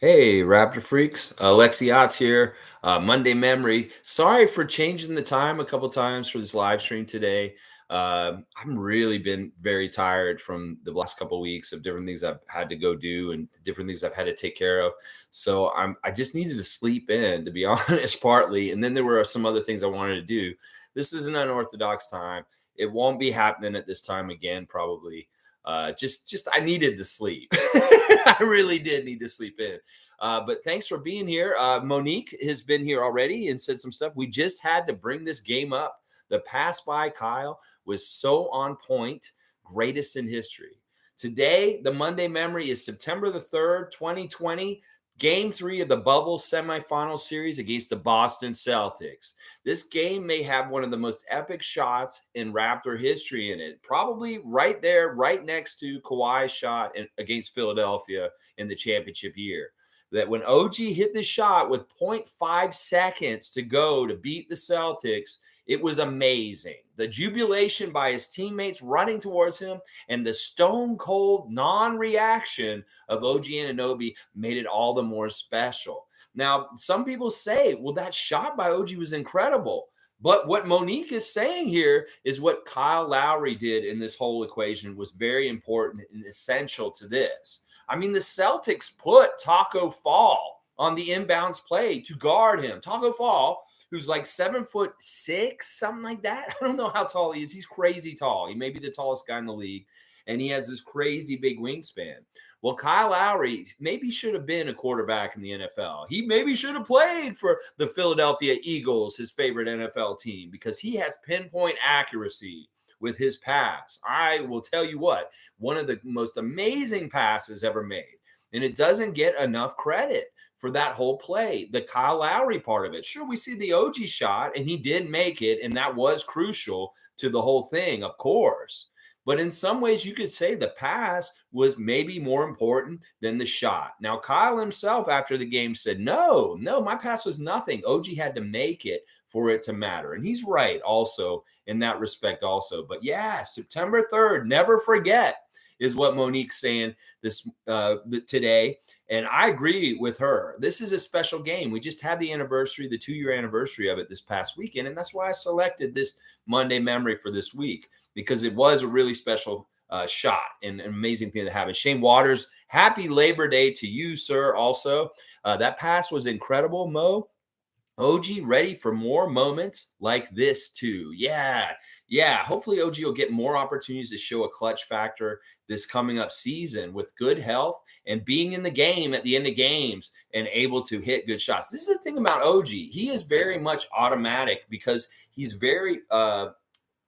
Hey, Raptor freaks. Lexiot's here. Monday Memory. Sorry for changing the time a couple times for this live stream today. I'm really been very tired from the last couple weeks of different things I've had to go do and different things I've had to take care of. So I just needed to sleep in, to be honest, partly. And then there were some other things I wanted to do. This is an unorthodox time. It won't be happening at this time again, probably. Just I needed to sleep. I really did need to sleep in. But thanks for being here. Monique has been here already and said some stuff. We just had to bring this game up. The pass by Kyle was so on point, greatest in history. Today, the Monday memory is September the 3rd, 2020, game three of the bubble semifinal series against the Boston Celtics. This game may have one of the most epic shots in Raptor history in it. Probably right there, right next to Kawhi's shot against Philadelphia in the championship year. That when OG hit the shot with zero point 0.5 seconds to go to beat the Celtics, it was amazing. The jubilation by his teammates running towards him and the stone cold non reaction of OG Anunoby made it all the more special. Now, some people say, well, that shot by OG was incredible. But what Monique is saying here is what Kyle Lowry did in this whole equation was very important and essential to this. I mean, the Celtics put Taco Fall on the inbounds play to guard him. Taco Fall, who's like 7'6", something like that. I don't know how tall he is. He's crazy tall. He may be the tallest guy in the league, and he has this crazy big wingspan. Well, Kyle Lowry maybe should have been a quarterback in the NFL. He maybe should have played for the Philadelphia Eagles, his favorite NFL team, because he has pinpoint accuracy with his pass. I will tell you what, one of the most amazing passes ever made. And it doesn't get enough credit for that whole play, the Kyle Lowry part of it. Sure, we see the OG shot, and he did make it, and that was crucial to the whole thing, of course. But in some ways, you could say the pass was maybe more important than the shot. Now, Kyle himself after the game said, no, my pass was nothing. OG had to make it for it to matter. And he's right also in that respect also. But yeah, September 3rd, never forget is what Monique's saying this today. And I agree with her. This is a special game. We just had the anniversary, the 2-year anniversary of it this past weekend. And that's why I selected this Monday memory for this week, because it was a really special shot and an amazing thing to happen. Shane Waters, happy Labor Day to you, sir, also. That pass was incredible, Mo. OG ready for more moments like this too. Yeah. Hopefully OG will get more opportunities to show a clutch factor this coming up season with good health and being in the game at the end of games and able to hit good shots. This is the thing about OG. He is very much automatic because he's very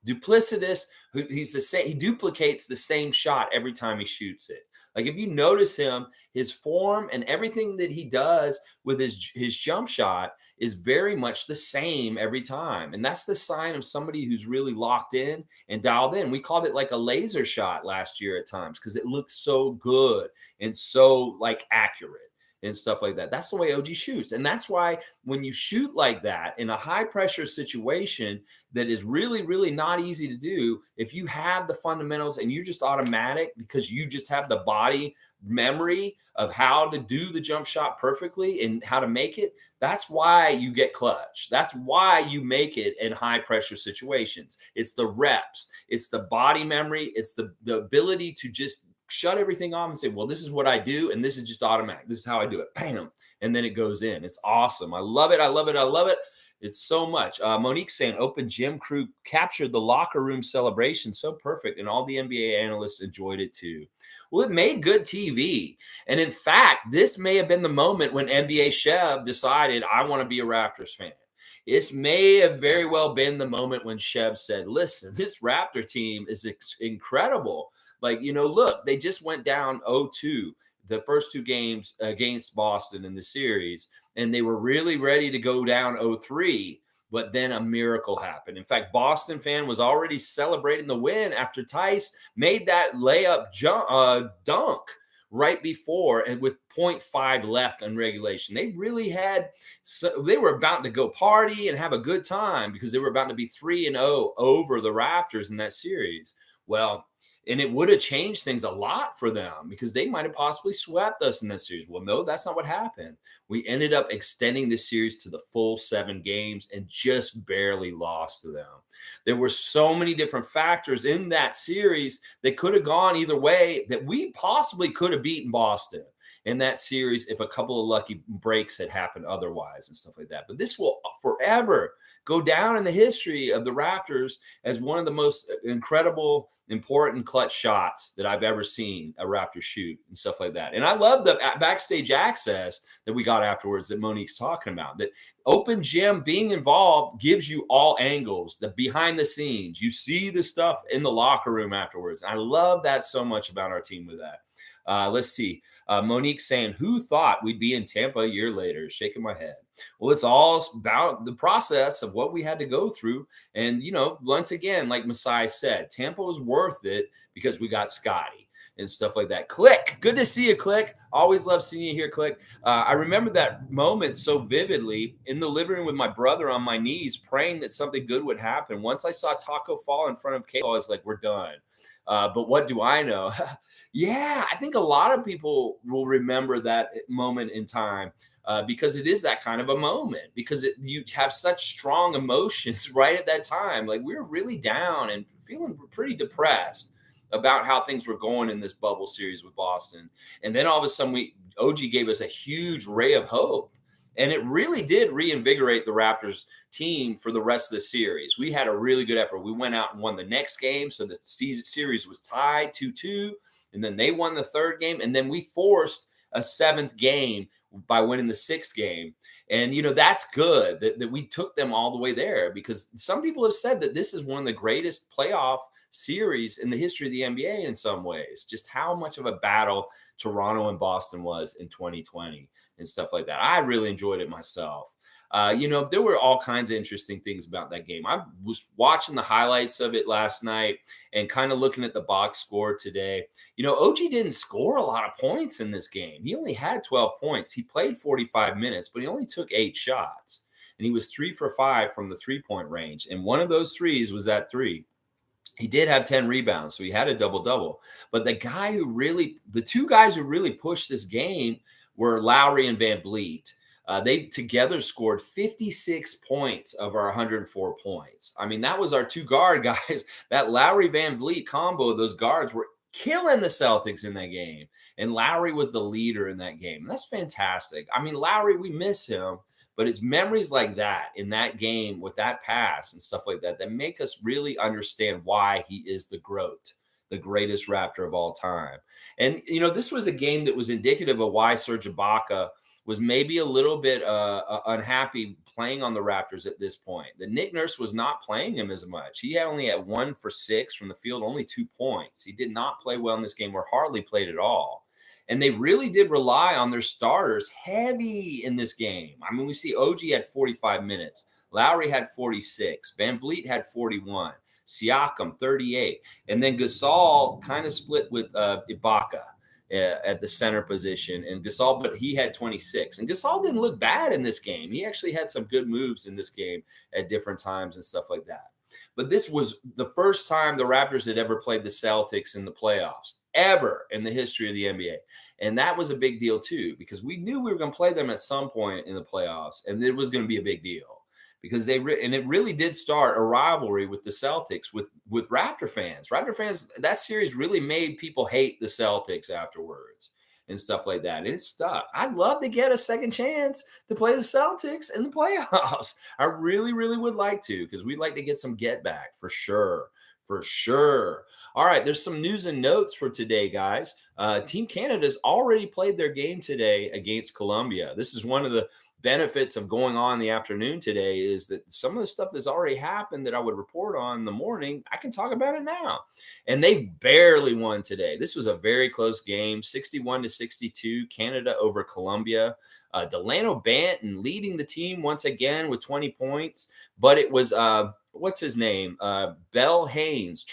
duplicitous. He's the same. He duplicates the same shot every time he shoots it. Like if you notice him, his form and everything that he does with his jump shot is very much the same every time. And that's the sign of somebody who's really locked in and dialed in. We called it like a laser shot last year at times because it looked so good and so like accurate and stuff like that. That's the way OG shoots. And that's why when you shoot like that in a high pressure situation that is really, really not easy to do, if you have the fundamentals and you're just automatic because you just have the body memory of how to do the jump shot perfectly and how to make it, that's why you get clutch. That's why you make it in high pressure situations. It's the reps, it's the body memory, it's the ability to just shut everything off and say, well, this is what I do, and this is just automatic. This is how I do it. Bam. And then it goes in. It's awesome. I love it. I love it. I love it. It's so much. Monique saying open gym crew captured the locker room celebration so perfect, and all the NBA analysts enjoyed it too. Well, it made good TV. And in fact, this may have been the moment when NBA Chev decided, I want to be a Raptors fan. This may have very well been the moment when Chev said, listen, this Raptor team is incredible. Like, look, they just went down 0-2 the first two games against Boston in the series, and they were really ready to go down 0-3, but then a miracle happened. In fact, Boston fan was already celebrating the win after Tice made that layup dunk right before and with 0.5 left on regulation. They really they were about to go party and have a good time because they were about to be 3-0 over the Raptors in that series. Well, And it would have changed things a lot for them because they might have possibly swept us in that series. Well, no, that's not what happened. We ended up extending the series to the full 7 games and just barely lost to them. There were so many different factors in that series that could have gone either way, that we possibly could have beaten Boston in that series if a couple of lucky breaks had happened otherwise and stuff like that. But this will forever go down in the history of the Raptors as one of the most incredible, important clutch shots that I've ever seen a Raptor shoot and stuff like that. And I love the backstage access that we got afterwards that Monique's talking about. That open gym being involved gives you all angles, the behind the scenes. You see the stuff in the locker room afterwards. I love that so much about our team with that. Let's see. Monique saying, who thought we'd be in Tampa a year later? Shaking my head. Well, it's all about the process of what we had to go through. And, once again, like Masai said, Tampa was worth it because we got Scotty and stuff like that. Click. Good to see you, Click. Always love seeing you here, Click. I remember that moment so vividly in the living room with my brother on my knees, praying that something good would happen. Once I saw Taco fall in front of Kayla, I was like, we're done. But what do I know? Yeah, I think a lot of people will remember that moment in time because it is that kind of a moment, because you have such strong emotions right at that time. Like, we were really down and feeling pretty depressed about how things were going in this bubble series with Boston. And then all of a sudden, OG gave us a huge ray of hope. And it really did reinvigorate the Raptors team for the rest of the series. We had a really good effort. We went out and won the next game. So the series was tied 2-2. And then they won the 3rd game. And then we forced a 7th game by winning the 6th game. And, that's good that we took them all the way there, because some people have said that this is one of the greatest playoff series in the history of the NBA in some ways. Just how much of a battle Toronto and Boston was in 2020 and stuff like that. I really enjoyed it myself. There were all kinds of interesting things about that game. I was watching the highlights of it last night and kind of looking at the box score today. OG didn't score a lot of points in this game. He only had 12 points. He played 45 minutes, but he only took 8 shots. And he was 3 for 5 from the 3-point range. And one of those threes was that 3. He did have 10 rebounds, so he had a double-double. But the two guys who really pushed this game were Lowry and Van Vliet. They together scored 56 points of our 104 points. I mean, that was our 2 guard guys. That Lowry Van Vliet combo, those guards were killing the Celtics in that game. And Lowry was the leader in that game. And that's fantastic. I mean, Lowry, we miss him, but it's memories like that in that game with that pass and stuff like that make us really understand why he is the GOAT, the greatest Raptor of all time. And, this was a game that was indicative of why Serge Ibaka was maybe a little bit unhappy playing on the Raptors at this point. The Nick Nurse was not playing him as much. He only had 1 for 6 from the field, only 2 points. He did not play well in this game, or hardly played at all. And they really did rely on their starters heavy in this game. I mean, we see OG had 45 minutes. Lowry had 46. Van Vliet had 41. Siakam, 38. And then Gasol kind of split with Ibaka at the center position, and Gasol, but he had 26. And Gasol didn't look bad in this game. He actually had some good moves in this game at different times and stuff like that. But this was the first time the Raptors had ever played the Celtics in the playoffs, ever in the history of the NBA. And that was a big deal too, because we knew we were going to play them at some point in the playoffs, and it was going to be a big deal. Because it really did start a rivalry with the Celtics with Raptor fans. Raptor fans, that series really made people hate the Celtics afterwards and stuff like that. And it stuck. I'd love to get a second chance to play the Celtics in the playoffs. I really, really would like to, because we'd like to get some get back for sure. For sure. All right, there's some news and notes for today, guys. Team Canada's already played their game today against Colombia. This is one of the benefits of going on in the afternoon today, is that some of the stuff that's already happened that I would report on in the morning, I can talk about it now. And they barely won today. This was a very close game, 61-62, Canada over Colombia. Delano Banton leading the team once again with 20 points, but it was what's his name? Trey Bell Haynes,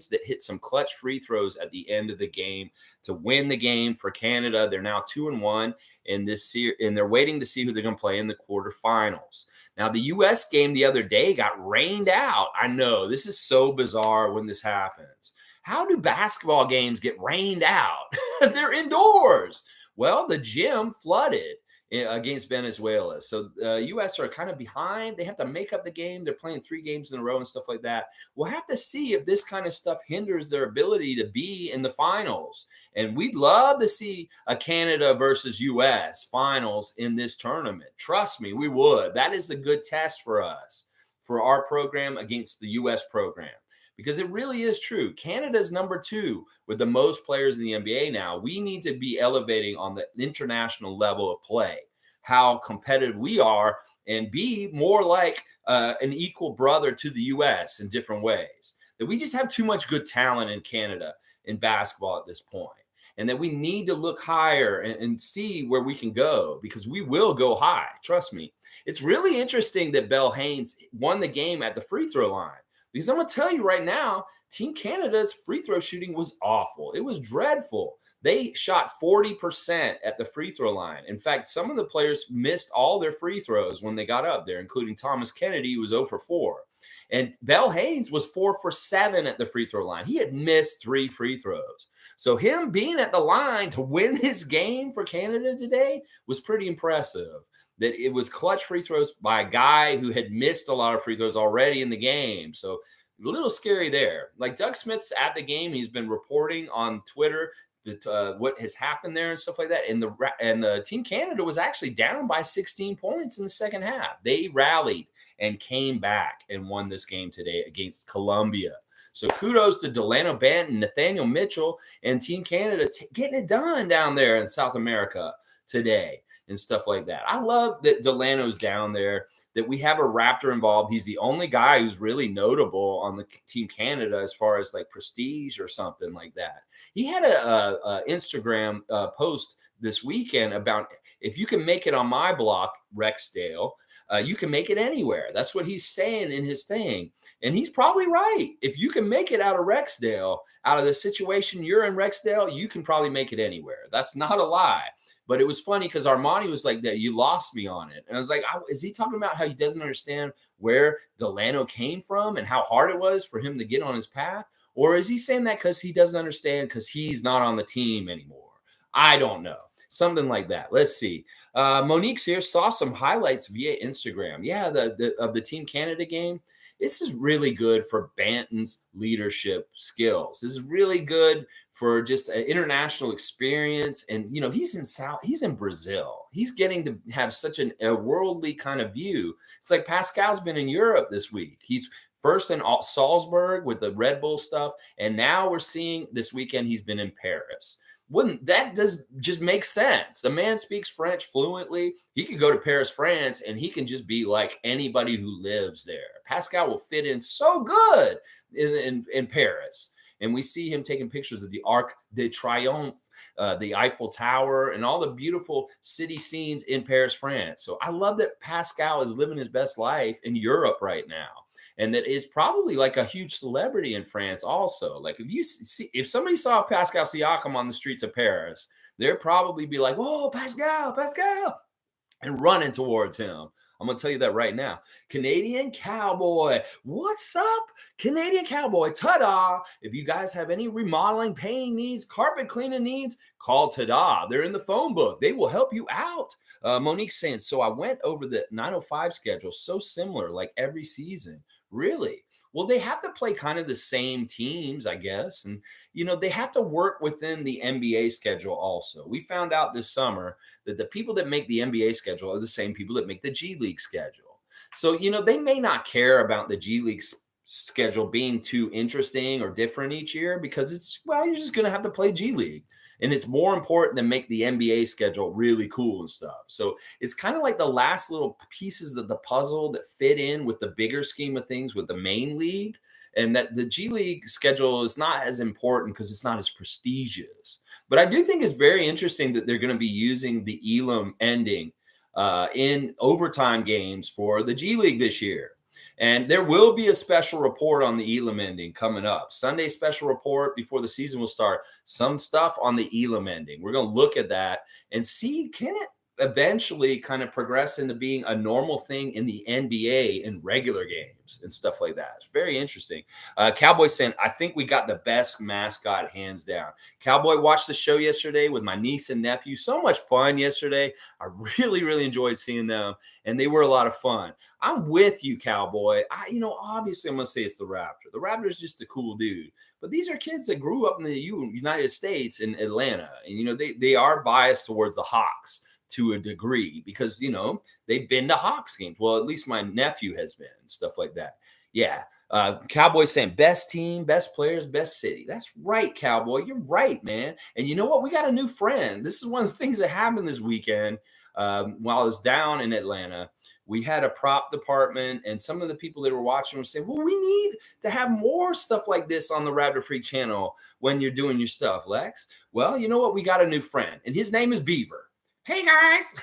that hit some clutch free throws at the end of the game to win the game for Canada. They're now 2-1 in this series, and they're waiting to see who they're going to play in the quarterfinals. Now, the U.S. game the other day got rained out. I know this is so bizarre when this happens. How do basketball games get rained out? They're indoors. Well, the gym flooded against Venezuela. So U.S. are kind of behind. They have to make up the game. They're playing 3 games in a row and stuff like that. We'll have to see if this kind of stuff hinders their ability to be in the finals. And we'd love to see a Canada versus U.S. finals in this tournament. Trust me, we would. That is a good test for us, for our program against the U.S. program. Because it really is true. Canada's number 2 with the most players in the NBA now. We need to be elevating on the international level of play, how competitive we are, and be more like an equal brother to the U.S. in different ways. That we just have too much good talent in Canada in basketball at this point, and that we need to look higher and see where we can go, because we will go high. Trust me. It's really interesting that Bell Haynes won the game at the free throw line. Because I'm going to tell you right now, Team Canada's free throw shooting was awful. It was dreadful. They shot 40% at the free throw line. In fact, some of the players missed all their free throws when they got up there, including Thomas Kennedy, who was 0 for 4. And Bell Haynes was 4 for 7 at the free throw line. He had missed 3 free throws. So him being at the line to win this game for Canada today was pretty impressive. That it was clutch free throws by a guy who had missed a lot of free throws already in the game. So a little scary there. Like Doug Smith's at the game. He's been reporting on Twitter that what has happened there and stuff like that. And the Team Canada was actually down by 16 points in the second half. They rallied and came back and won this game today against Colombia. So kudos to Delano Banton, Nathaniel Mitchell, and Team Canada getting it done down there in South America today and stuff like that. I love that Delano's down there, that we have a Raptor involved. He's the only guy who's really notable on the Team Canada as far as like prestige or something like that. He had a Instagram post this weekend about, if you can make it on my block, Rexdale, you can make it anywhere. That's what he's saying in his thing. And he's probably right. If you can make it out of Rexdale, out of the situation you're in Rexdale, you can probably make it anywhere. That's not a lie. But it was funny because Armani was like, that you lost me on it. And I was like, is he talking about how he doesn't understand where Delano came from and how hard it was for him to get on his path? Or is he saying that because he doesn't understand because he's not on the team anymore? I don't know. Something like that. Let's see. Monique's here, saw some highlights via Instagram. Yeah, of the Team Canada game. This is really good for Banton's leadership skills. This is really good for just an international experience. And, you know, he's in Brazil. He's getting to have such a worldly kind of view. It's like Pascal's been in Europe this week. He's first in Salzburg with the Red Bull stuff. And now we're seeing this weekend he's been in Paris. Wouldn't that just make sense? The man speaks French fluently. He could go to Paris, France, and he can just be like anybody who lives there. Pascal will fit in so good in Paris. And we see him taking pictures of the Arc de Triomphe, the Eiffel Tower, and all the beautiful city scenes in Paris, France. So I love that Pascal is living his best life in Europe right now. And that is probably like a huge celebrity in France also. Like if somebody saw Pascal Siakam on the streets of Paris, they'd probably be like, "Whoa, Pascal, Pascal," and running towards him. I'm going to tell you that right now. Canadian Cowboy. What's up, Canadian Cowboy? Ta-da. If you guys have any remodeling, painting needs, carpet cleaning needs, call Ta-da. They're in the phone book. They will help you out. Monique's saying, so I went over the 905 schedule, so similar like every season. Really? Well, they have to play kind of the same teams, I guess. And, you know, they have to work within the NBA schedule also. We found out this summer that the people that make the NBA schedule are the same people that make the G League schedule. So, you know, they may not care about the G League schedule being too interesting or different each year because you're just going to have to play G League. And it's more important to make the NBA schedule really cool and stuff. So it's kind of like the last little pieces of the puzzle that fit in with the bigger scheme of things with the main league. And that the G League schedule is not as important because it's not as prestigious. But I do think it's very interesting that they're going to be using the Elam ending in overtime games for the G League this year. And there will be a special report on the Elam ending coming up. Sunday special report before the season will start. Some stuff on the Elam ending. We're going to look at that and see, can it eventually kind of progress into being a normal thing in the NBA in regular games and stuff like that. It's very interesting. Cowboy saying, I think we got the best mascot hands down. Cowboy watched the show yesterday with my niece and nephew. So much fun yesterday. I really, really enjoyed seeing them, and they were a lot of fun. I'm with you, Cowboy. Obviously, I'm going to say it's the Raptor. The Raptor is just a cool dude. But these are kids that grew up in the United States in Atlanta. And, they are biased towards the Hawks to a degree because, they've been to Hawks games. Well, at least my nephew has been and stuff like that. Yeah. Cowboys saying best team, best players, best city. That's right, Cowboy. You're right, man. And you know what? We got a new friend. This is one of the things that happened this weekend while I was down in Atlanta. We had a prop department, and some of the people that were watching were saying, well, we need to have more stuff like this on the Raptor Free channel when you're doing your stuff, Lex. Well, you know what? We got a new friend, and his name is Beaver. Hey, guys.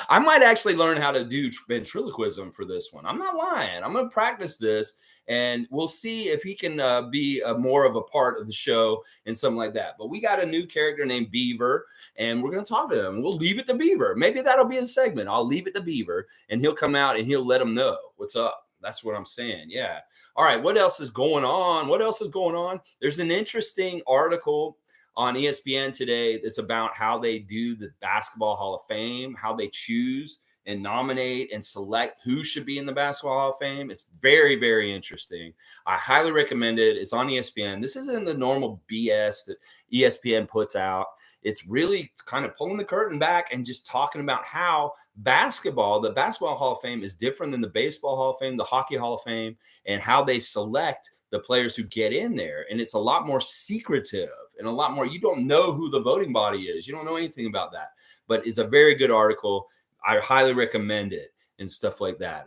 I might actually learn how to do ventriloquism for this one. I'm not lying. I'm going to practice this, and we'll see if he can be more of a part of the show and something like that. But we got a new character named Beaver, and we're going to talk to him. We'll leave it to Beaver. Maybe that'll be a segment. I'll leave it to Beaver, and he'll come out and he'll let them know what's up. That's what I'm saying. Yeah. All right. What else is going on? There's an interesting article on ESPN today that's about how they do the Basketball Hall of Fame, how they choose and nominate and select who should be in the Basketball Hall of Fame. It's very, very interesting. I highly recommend it. It's on ESPN. This isn't the normal BS that ESPN puts out. It's really kind of pulling the curtain back and just talking about how the Basketball Hall of Fame is different than the Baseball Hall of Fame, the Hockey Hall of Fame, and how they select the players who get in there. And it's a lot more secretive and a lot more, you don't know who the voting body is. You don't know anything about that, but it's a very good article. I highly recommend it and stuff like that.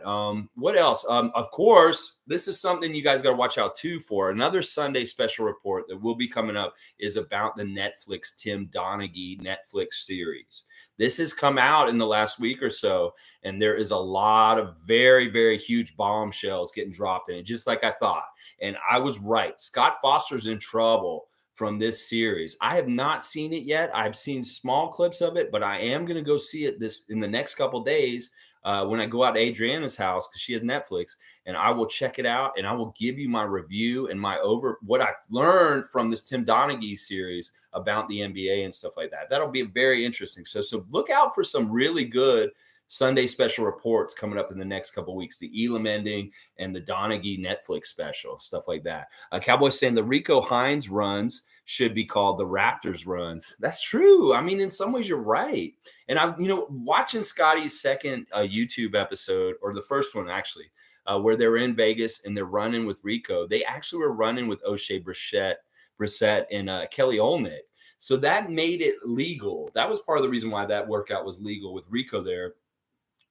What else? Of course, this is something you guys got to watch out too for. Another Sunday special report that will be coming up is about the Netflix Tim Donaghy Netflix series. This has come out in the last week or so, and there is a lot of very, very huge bombshells getting dropped in it, just like I thought. And I was right. Scott Foster's in trouble from this series. I have not seen it yet. I've seen small clips of it, but I am going to go see it in the next couple days when I go out to Adriana's house because she has Netflix, and I will check it out and I will give you my review and what I've learned from this Tim Donaghy series about the NBA and stuff like that. That'll be very interesting. So look out for some really good Sunday special reports coming up in the next couple of weeks, the Elam ending and the Donaghy Netflix special, stuff like that. Cowboys saying the Rico Hines runs should be called the Raptors runs. That's true. I mean, in some ways, you're right. And I'm, watching Scotty's second YouTube episode, or the first one actually, where they're in Vegas and they're running with Rico. They actually were running with O'Shea Brissett and Kelly Olynyk. So that made it legal. That was part of the reason why that workout was legal with Rico there,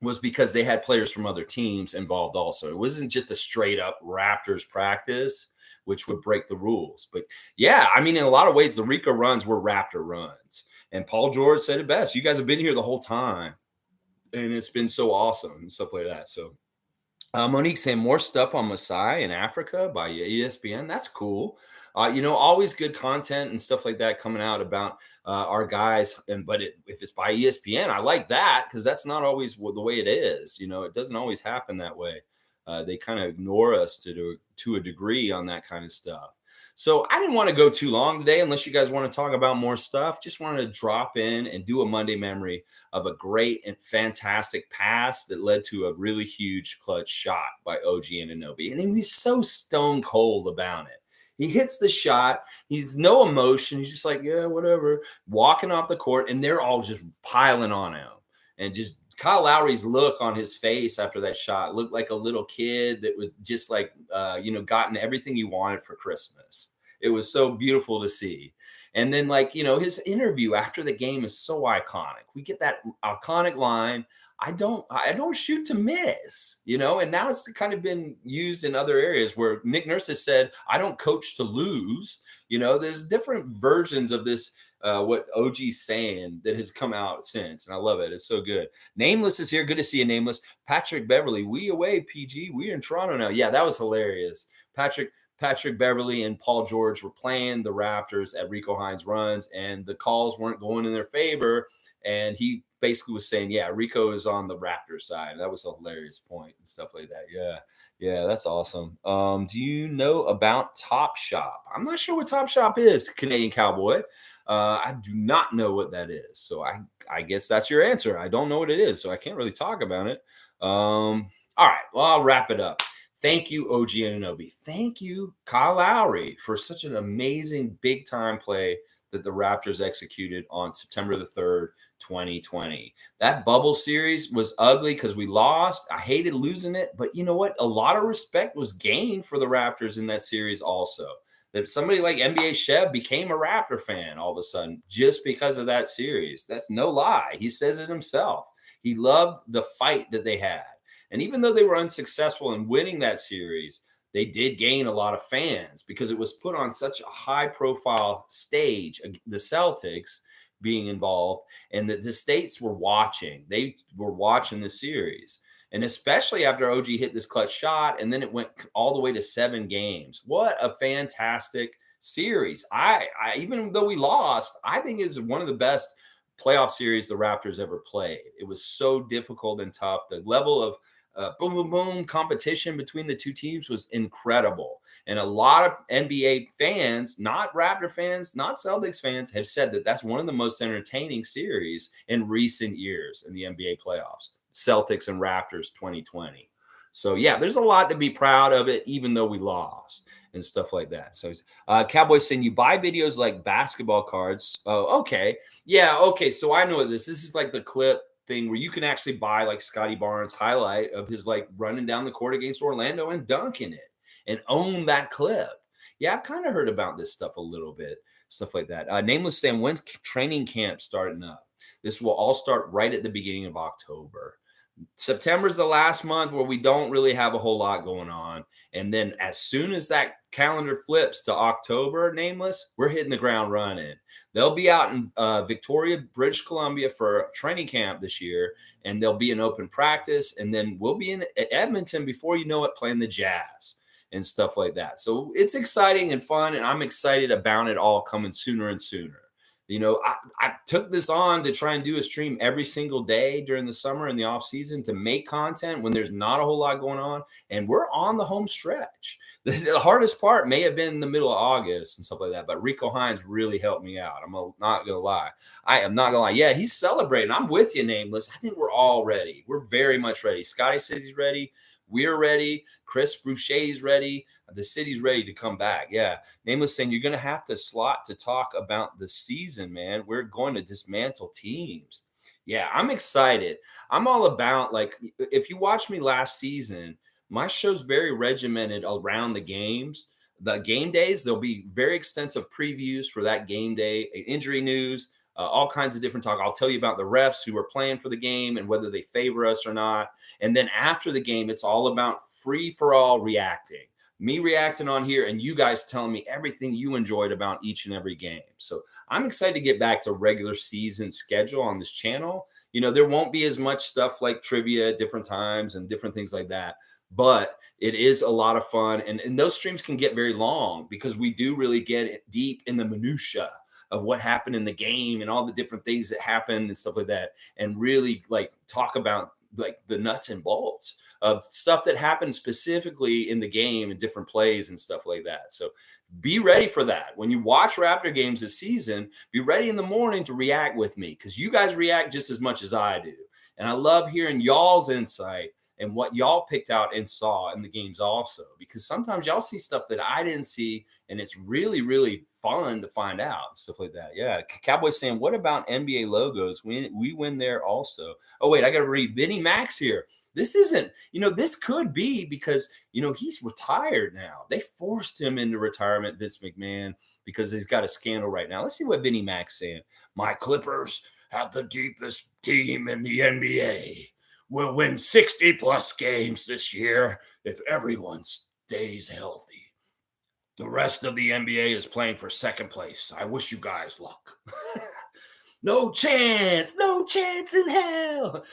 was because they had players from other teams involved also. It wasn't just a straight up Raptors practice, which would break the rules. But yeah, I mean, in a lot of ways, the Rico runs were Raptor runs. And Paul George said it best. You guys have been here the whole time, and it's been so awesome and stuff like that. So Monique saying more stuff on Masai in Africa by ESPN. That's cool. Always good content and stuff like that coming out about our guys. But if it's by ESPN, I like that because that's not always the way it is. It doesn't always happen that way. They kind of ignore us to a degree on that kind of stuff. So I didn't want to go too long today, unless you guys want to talk about more stuff. Just wanted to drop in and do a Monday memory of a great and fantastic pass that led to a really huge clutch shot by OG Anunoby. And he was so stone cold about it. He hits the shot. He's no emotion. He's just like, yeah, whatever, walking off the court, and they're all just piling on him. And just Kyle Lowry's look on his face after that shot looked like a little kid that was just like, gotten everything he wanted for Christmas. It was so beautiful to see. And then, his interview after the game is so iconic. We get that iconic line, I don't shoot to miss, and now it's kind of been used in other areas where Nick Nurse has said, I don't coach to lose. There's different versions of this, what OG's saying that has come out since, and I love it. It's so good. Nameless is here. Good to see you, Nameless. Patrick Beverly, we away, PG. We're in Toronto now. Yeah, that was hilarious. Patrick Beverly and Paul George were playing the Raptors at Rico Hines runs, and the calls weren't going in their favor. and he basically was saying, "Yeah, Rico is on the Raptors side." That was a hilarious point and stuff like that. Yeah, yeah, that's awesome. Do you know about Top Shop? I'm not sure what Top Shop is, Canadian Cowboy. I do not know what that is, so I guess that's your answer. I don't know what it is, so I can't really talk about it. All right, well, I'll wrap it up. Thank you, OG Anunoby. Thank you, Kyle Lowry, for such an amazing big time play that the Raptors executed on September the 3rd, 2020. That bubble series was ugly because we lost. I hated losing it, but you know what? A lot of respect was gained for the Raptors in that series also. That somebody like NBA Chev became a Raptor fan all of a sudden just because of that series. That's no lie. He says it himself. He loved the fight that they had. And even though they were unsuccessful in winning that series, they did gain a lot of fans because it was put on such a high profile stage, the Celtics being involved, and that the states were watching. They were watching the series. And especially after OG hit this clutch shot, and then it went all the way to 7 games. What a fantastic series. I even though we lost, I think it's one of the best playoff series the Raptors ever played. It was so difficult and tough. The level of boom, boom, boom competition between the two teams was incredible. And a lot of NBA fans, not Raptor fans, not Celtics fans, have said that that's one of the most entertaining series in recent years in the NBA playoffs. Celtics and Raptors 2020. So, yeah, there's a lot to be proud of it, even though we lost and stuff like that. So, Cowboys saying you buy videos like basketball cards. Oh, okay. Yeah, okay. So I know what this is like the clip thing where you can actually buy like Scotty Barnes highlight of his like running down the court against Orlando and dunking it and own that clip. Yeah, I've kind of heard about this stuff a little bit, stuff like that. Nameless saying, when's training camp starting up? This will all start right at the beginning of October. September is the last month where we don't really have a whole lot going on. And then as soon as that calendar flips to October, Nameless, we're hitting the ground running. They'll be out in Victoria, British Columbia for training camp this year, and they'll be in open practice. And then we'll be in Edmonton before you know it, playing the Jazz and stuff like that. So it's exciting and fun, and I'm excited about it all coming sooner and sooner. You know, I took this on to try and do a stream every single day during the summer and the off season to make content when there's not a whole lot going on. And we're on the home stretch. The hardest part may have been the middle of August and stuff like that. But Rico Hines really helped me out. Not going to lie. I am not going to lie. Yeah, he's celebrating. I'm with you, Nameless. I think we're all ready. We're very much ready. Scotty says he's ready. We're ready. Chris Boucher's ready. The city's ready to come back. Yeah. Nameless saying you're going to have to slot to talk about the season, man. We're going to dismantle teams. Yeah, I'm excited. I'm all about like if you watched me last season, my show's very regimented around the games. The game days, there'll be very extensive previews for that game day, injury news, all kinds of different talk. I'll tell you about the refs who are playing for the game and whether they favor us or not. And then after the game, it's all about free for all reacting, me reacting on here and you guys telling me everything you enjoyed about each and every game. So I'm excited to get back to regular season schedule on this channel. You know, there won't be as much stuff like trivia at different times and different things like that, but it is a lot of fun. And those streams can get very long because we do really get deep in the minutia of what happened in the game and all the different things that happened and stuff like that. And really like talk about like the nuts and bolts of stuff that happened specifically in the game and different plays and stuff like that. So be ready for that. When you watch Raptor games this season, be ready in the morning to react with me because you guys react just as much as I do. And I love hearing y'all's insight and what y'all picked out and saw in the games also, because sometimes y'all see stuff that I didn't see and it's really, really fun to find out and stuff like that. Yeah. Cowboys saying, what about NBA logos? We win there also. Oh, wait, I got to read Vinny Max here. This isn't, this could be because, he's retired now. They forced him into retirement, Vince McMahon, because he's got a scandal right now. Let's see what Vinny Max saying. My Clippers have the deepest team in the NBA. We'll win 60 plus games this year if everyone stays healthy. The rest of the NBA is playing for second place. I wish you guys luck. No chance in hell.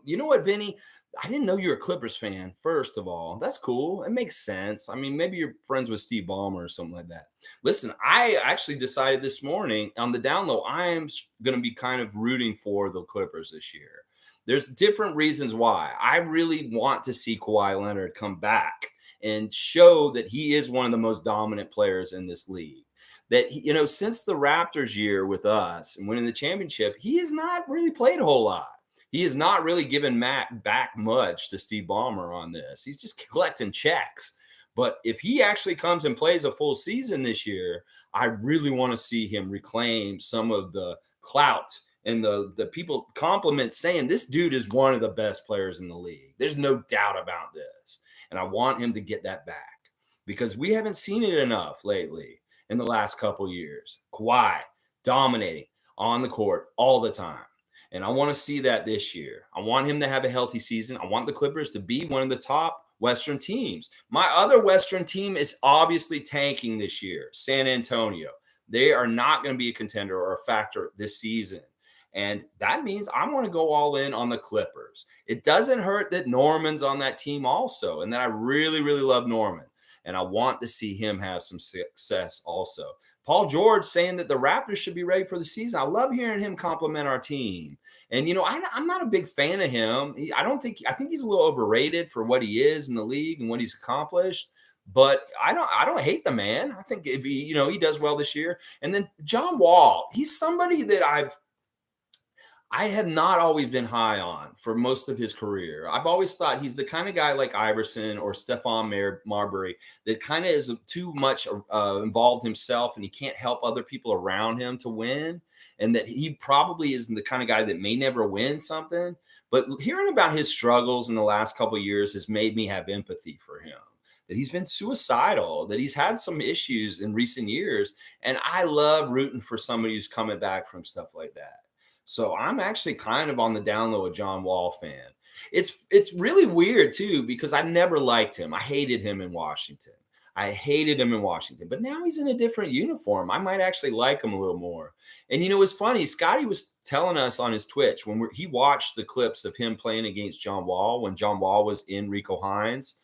You know what, Vinny? I didn't know you're a Clippers fan, first of all. That's cool. It makes sense. I mean, maybe you're friends with Steve Ballmer or something like that. Listen, I actually decided this morning on the down low, I am going to be kind of rooting for the Clippers this year. There's different reasons why. I really want to see Kawhi Leonard come back and show that he is one of the most dominant players in this league. That, since the Raptors year with us and winning the championship, he has not really played a whole lot. He has not really given Matt back much to Steve Ballmer on this. He's just collecting checks. But if he actually comes and plays a full season this year, I really want to see him reclaim some of the clout and the people compliments saying this dude is one of the best players in the league. There's no doubt about this. And I want him to get that back because we haven't seen it enough lately in the last couple years. Kawhi dominating on the court all the time. And I want to see that this year. I want him to have a healthy season. I want the Clippers to be one of the top Western teams. My other Western team is obviously tanking this year, San Antonio. They are not going to be a contender or a factor this season. And that means I want to go all in on the Clippers. It doesn't hurt that Norman's on that team also, and that I really, really love Norman. And I want to see him have some success also. Paul George saying that the Raptors should be ready for the season. I love hearing him compliment our team. And, I'm not a big fan of him. I think he's a little overrated for what he is in the league and what he's accomplished. But I don't hate the man. I think if he does well this year. And then John Wall, he's somebody that I have not always been high on for most of his career. I've always thought he's the kind of guy like Iverson or Stephon Marbury that kind of is too much involved himself and he can't help other people around him to win. And that he probably isn't the kind of guy that may never win something. But hearing about his struggles in the last couple of years has made me have empathy for him. That he's been suicidal, that he's had some issues in recent years. And I love rooting for somebody who's coming back from stuff like that. So I'm actually kind of on the down low a John Wall fan. It's really weird too because I never liked him. I hated him in Washington. But now he's in a different uniform. I might actually like him a little more. And it's funny. Scotty was telling us on his Twitch when he watched the clips of him playing against John Wall when John Wall was in Rico Hines.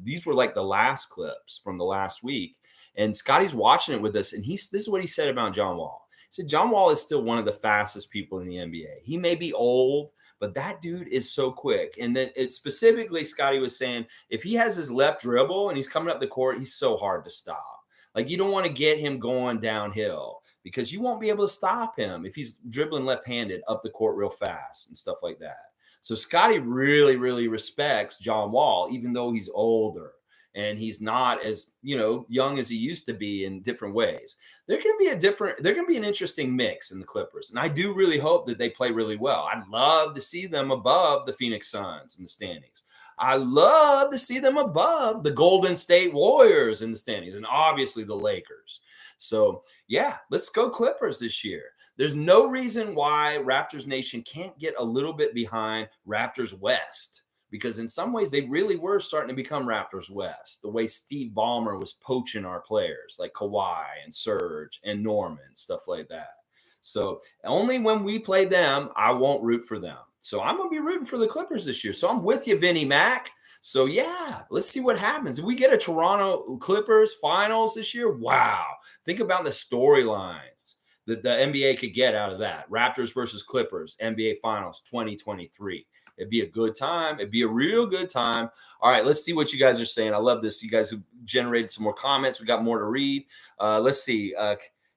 These were like the last clips from the last week. And Scotty's watching it with us. And this is what he said about John Wall. So John Wall is still one of the fastest people in the NBA. He may be old, but that dude is so quick. And then specifically, Scotty was saying, if he has his left dribble and he's coming up the court, he's so hard to stop. Like you don't want to get him going downhill because you won't be able to stop him if he's dribbling left-handed up the court real fast and stuff like that. So Scotty really, really respects John Wall, even though he's older. And he's not as young as he used to be in different ways. They're going to be an interesting mix in the Clippers, and I do really hope that they play really well. I'd love to see them above the Phoenix Suns in the standings. I love to see them above the Golden State Warriors in the standings, and obviously the Lakers. So yeah, let's go Clippers this year. There's no reason why Raptors Nation can't get a little bit behind Raptors West. Because in some ways, they really were starting to become Raptors West, the way Steve Ballmer was poaching our players like Kawhi and Serge and Norman, stuff like that. So only when we play them, I won't root for them. So I'm going to be rooting for the Clippers this year. So I'm with you, Vinnie Mac. So yeah, let's see what happens. If we get a Toronto Clippers finals this year, wow. Think about the storylines that the NBA could get out of that. Raptors versus Clippers, NBA Finals 2023. It'd be a good time. It'd be a real good time. All right, let's see what you guys are saying. I love this. You guys have generated some more comments. We got more to read. Let's see.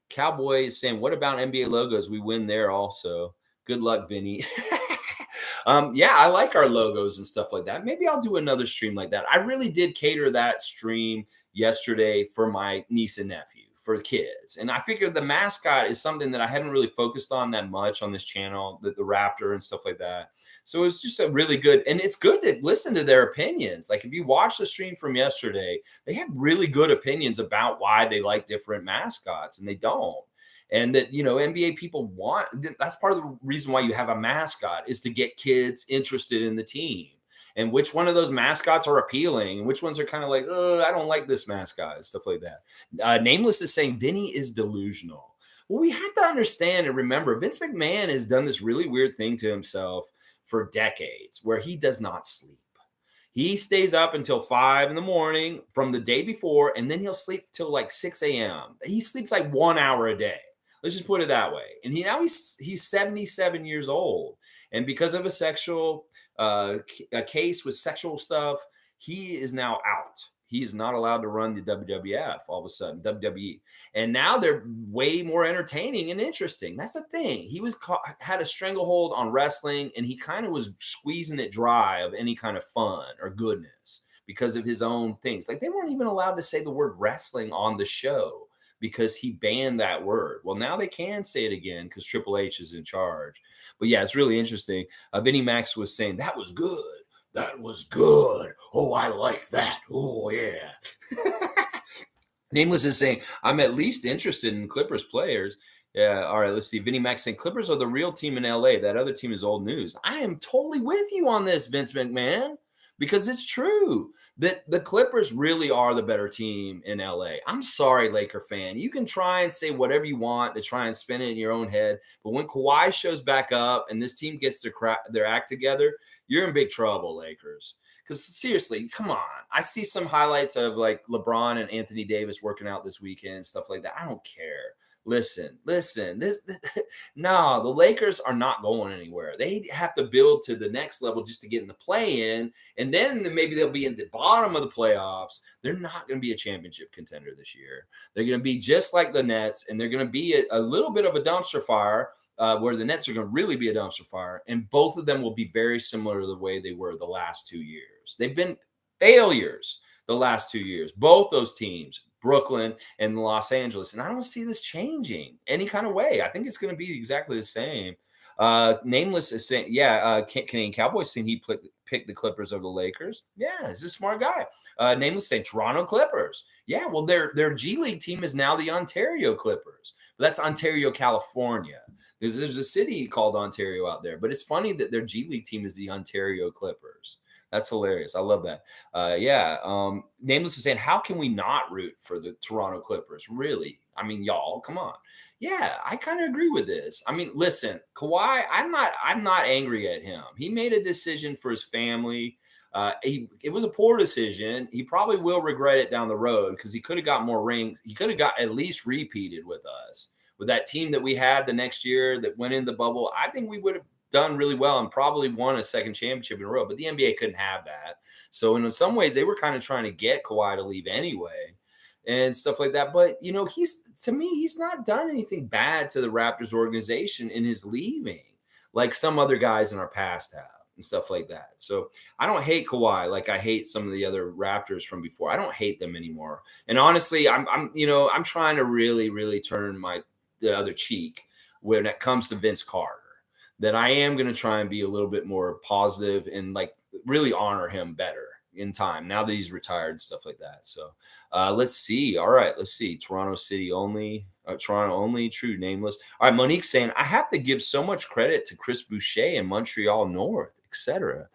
Cowboy is saying, what about NBA logos? We win there also. Good luck, Vinny. Yeah, I like our logos and stuff like that. Maybe I'll do another stream like that. I really did cater that stream yesterday for my niece and nephew, for kids. And I figured the mascot is something that I haven't really focused on that much on this channel, the Raptor and stuff like that. So it was just a really good, and it's good to listen to their opinions. Like if you watch the stream from yesterday, they have really good opinions about why they like different mascots and they don't. And that, NBA people want, that's part of the reason why you have a mascot is to get kids interested in the team. And which one of those mascots are appealing and which ones are kind of like, oh, I don't like this mascot and stuff like that. Nameless is saying Vinny is delusional. Well, we have to understand and remember Vince McMahon has done this really weird thing to himself for decades where he does not sleep. He stays up until 5 in the morning from the day before, and then he'll sleep till like 6 a.m. He sleeps like 1 hour a day. Let's just put it that way. And he's 77 years old. And because of a sexual a case with sexual stuff, he is now out. He is not allowed to run the WWF all of a sudden, WWE. And now they're way more entertaining and interesting. That's the thing. He was had a stranglehold on wrestling, and he kind of was squeezing it dry of any kind of fun or goodness because of his own things. Like they weren't even allowed to say the word wrestling on the show because he banned that word. Well, now they can say it again because Triple H is in charge. But yeah, it's really interesting. Vinnie Max was saying that was good. That was good. Oh, I like that. Oh, yeah. Nameless is saying, I'm at least interested in Clippers players. Yeah, all right, let's see. Vinnie Max saying, Clippers are the real team in LA. That other team is old news. I am totally with you on this, Vince McMahon, because it's true that the Clippers really are the better team in LA. I'm sorry, Laker fan. You can try and say whatever you want to try and spin it in your own head. But when Kawhi shows back up and this team gets their act together, you're in big trouble, Lakers. Because seriously, come on. I see some highlights of like LeBron and Anthony Davis working out this weekend, stuff like that. I don't care. Listen. No, the Lakers are not going anywhere. They have to build to the next level just to get in the play in, and then maybe they'll be in the bottom of the playoffs. They're not going to be a championship contender this year. They're going to be just like the Nets, and they're going to be a little bit of a dumpster fire. Where the Nets are going to really be a dumpster fire, and both of them will be very similar to the way they were the last 2 years. They've been failures the last 2 years, both those teams, Brooklyn and Los Angeles, and I don't see this changing any kind of way. I think it's going to be exactly the same. Nameless is saying, Canadian Cowboys saying he picked the Clippers over the Lakers. Yeah, he's a smart guy. Nameless saying Toronto Clippers. Yeah, well, their G League team is now the Ontario Clippers. But that's Ontario, California. There's a city called Ontario out there, but it's funny that their G League team is the Ontario Clippers. That's hilarious. I love that. Nameless is saying, how can we not root for the Toronto Clippers? Really? I mean, y'all, come on. Yeah, I kind of agree with this. I mean, listen, Kawhi, I'm not angry at him. He made a decision for his family. It was a poor decision. He probably will regret it down the road because he could have got more rings. He could have got at least repeated with us. With that team that we had the next year that went in the bubble, I think we would have done really well and probably won a second championship in a row. But the NBA couldn't have that. So in some ways, they were kind of trying to get Kawhi to leave anyway and stuff like that. But he's not done anything bad to the Raptors organization in his leaving, like some other guys in our past have and stuff like that. So I don't hate Kawhi like I hate some of the other Raptors from before. I don't hate them anymore. And honestly, I'm trying to really, really turn the other cheek when it comes to Vince Carter. That I am going to try and be a little bit more positive and like really honor him better in time now that he's retired and stuff like that. So let's see. All right, let's see. Toronto City only. Toronto only. True nameless. All right, Monique saying I have to give so much credit to Chris Boucher and Montreal North, etc.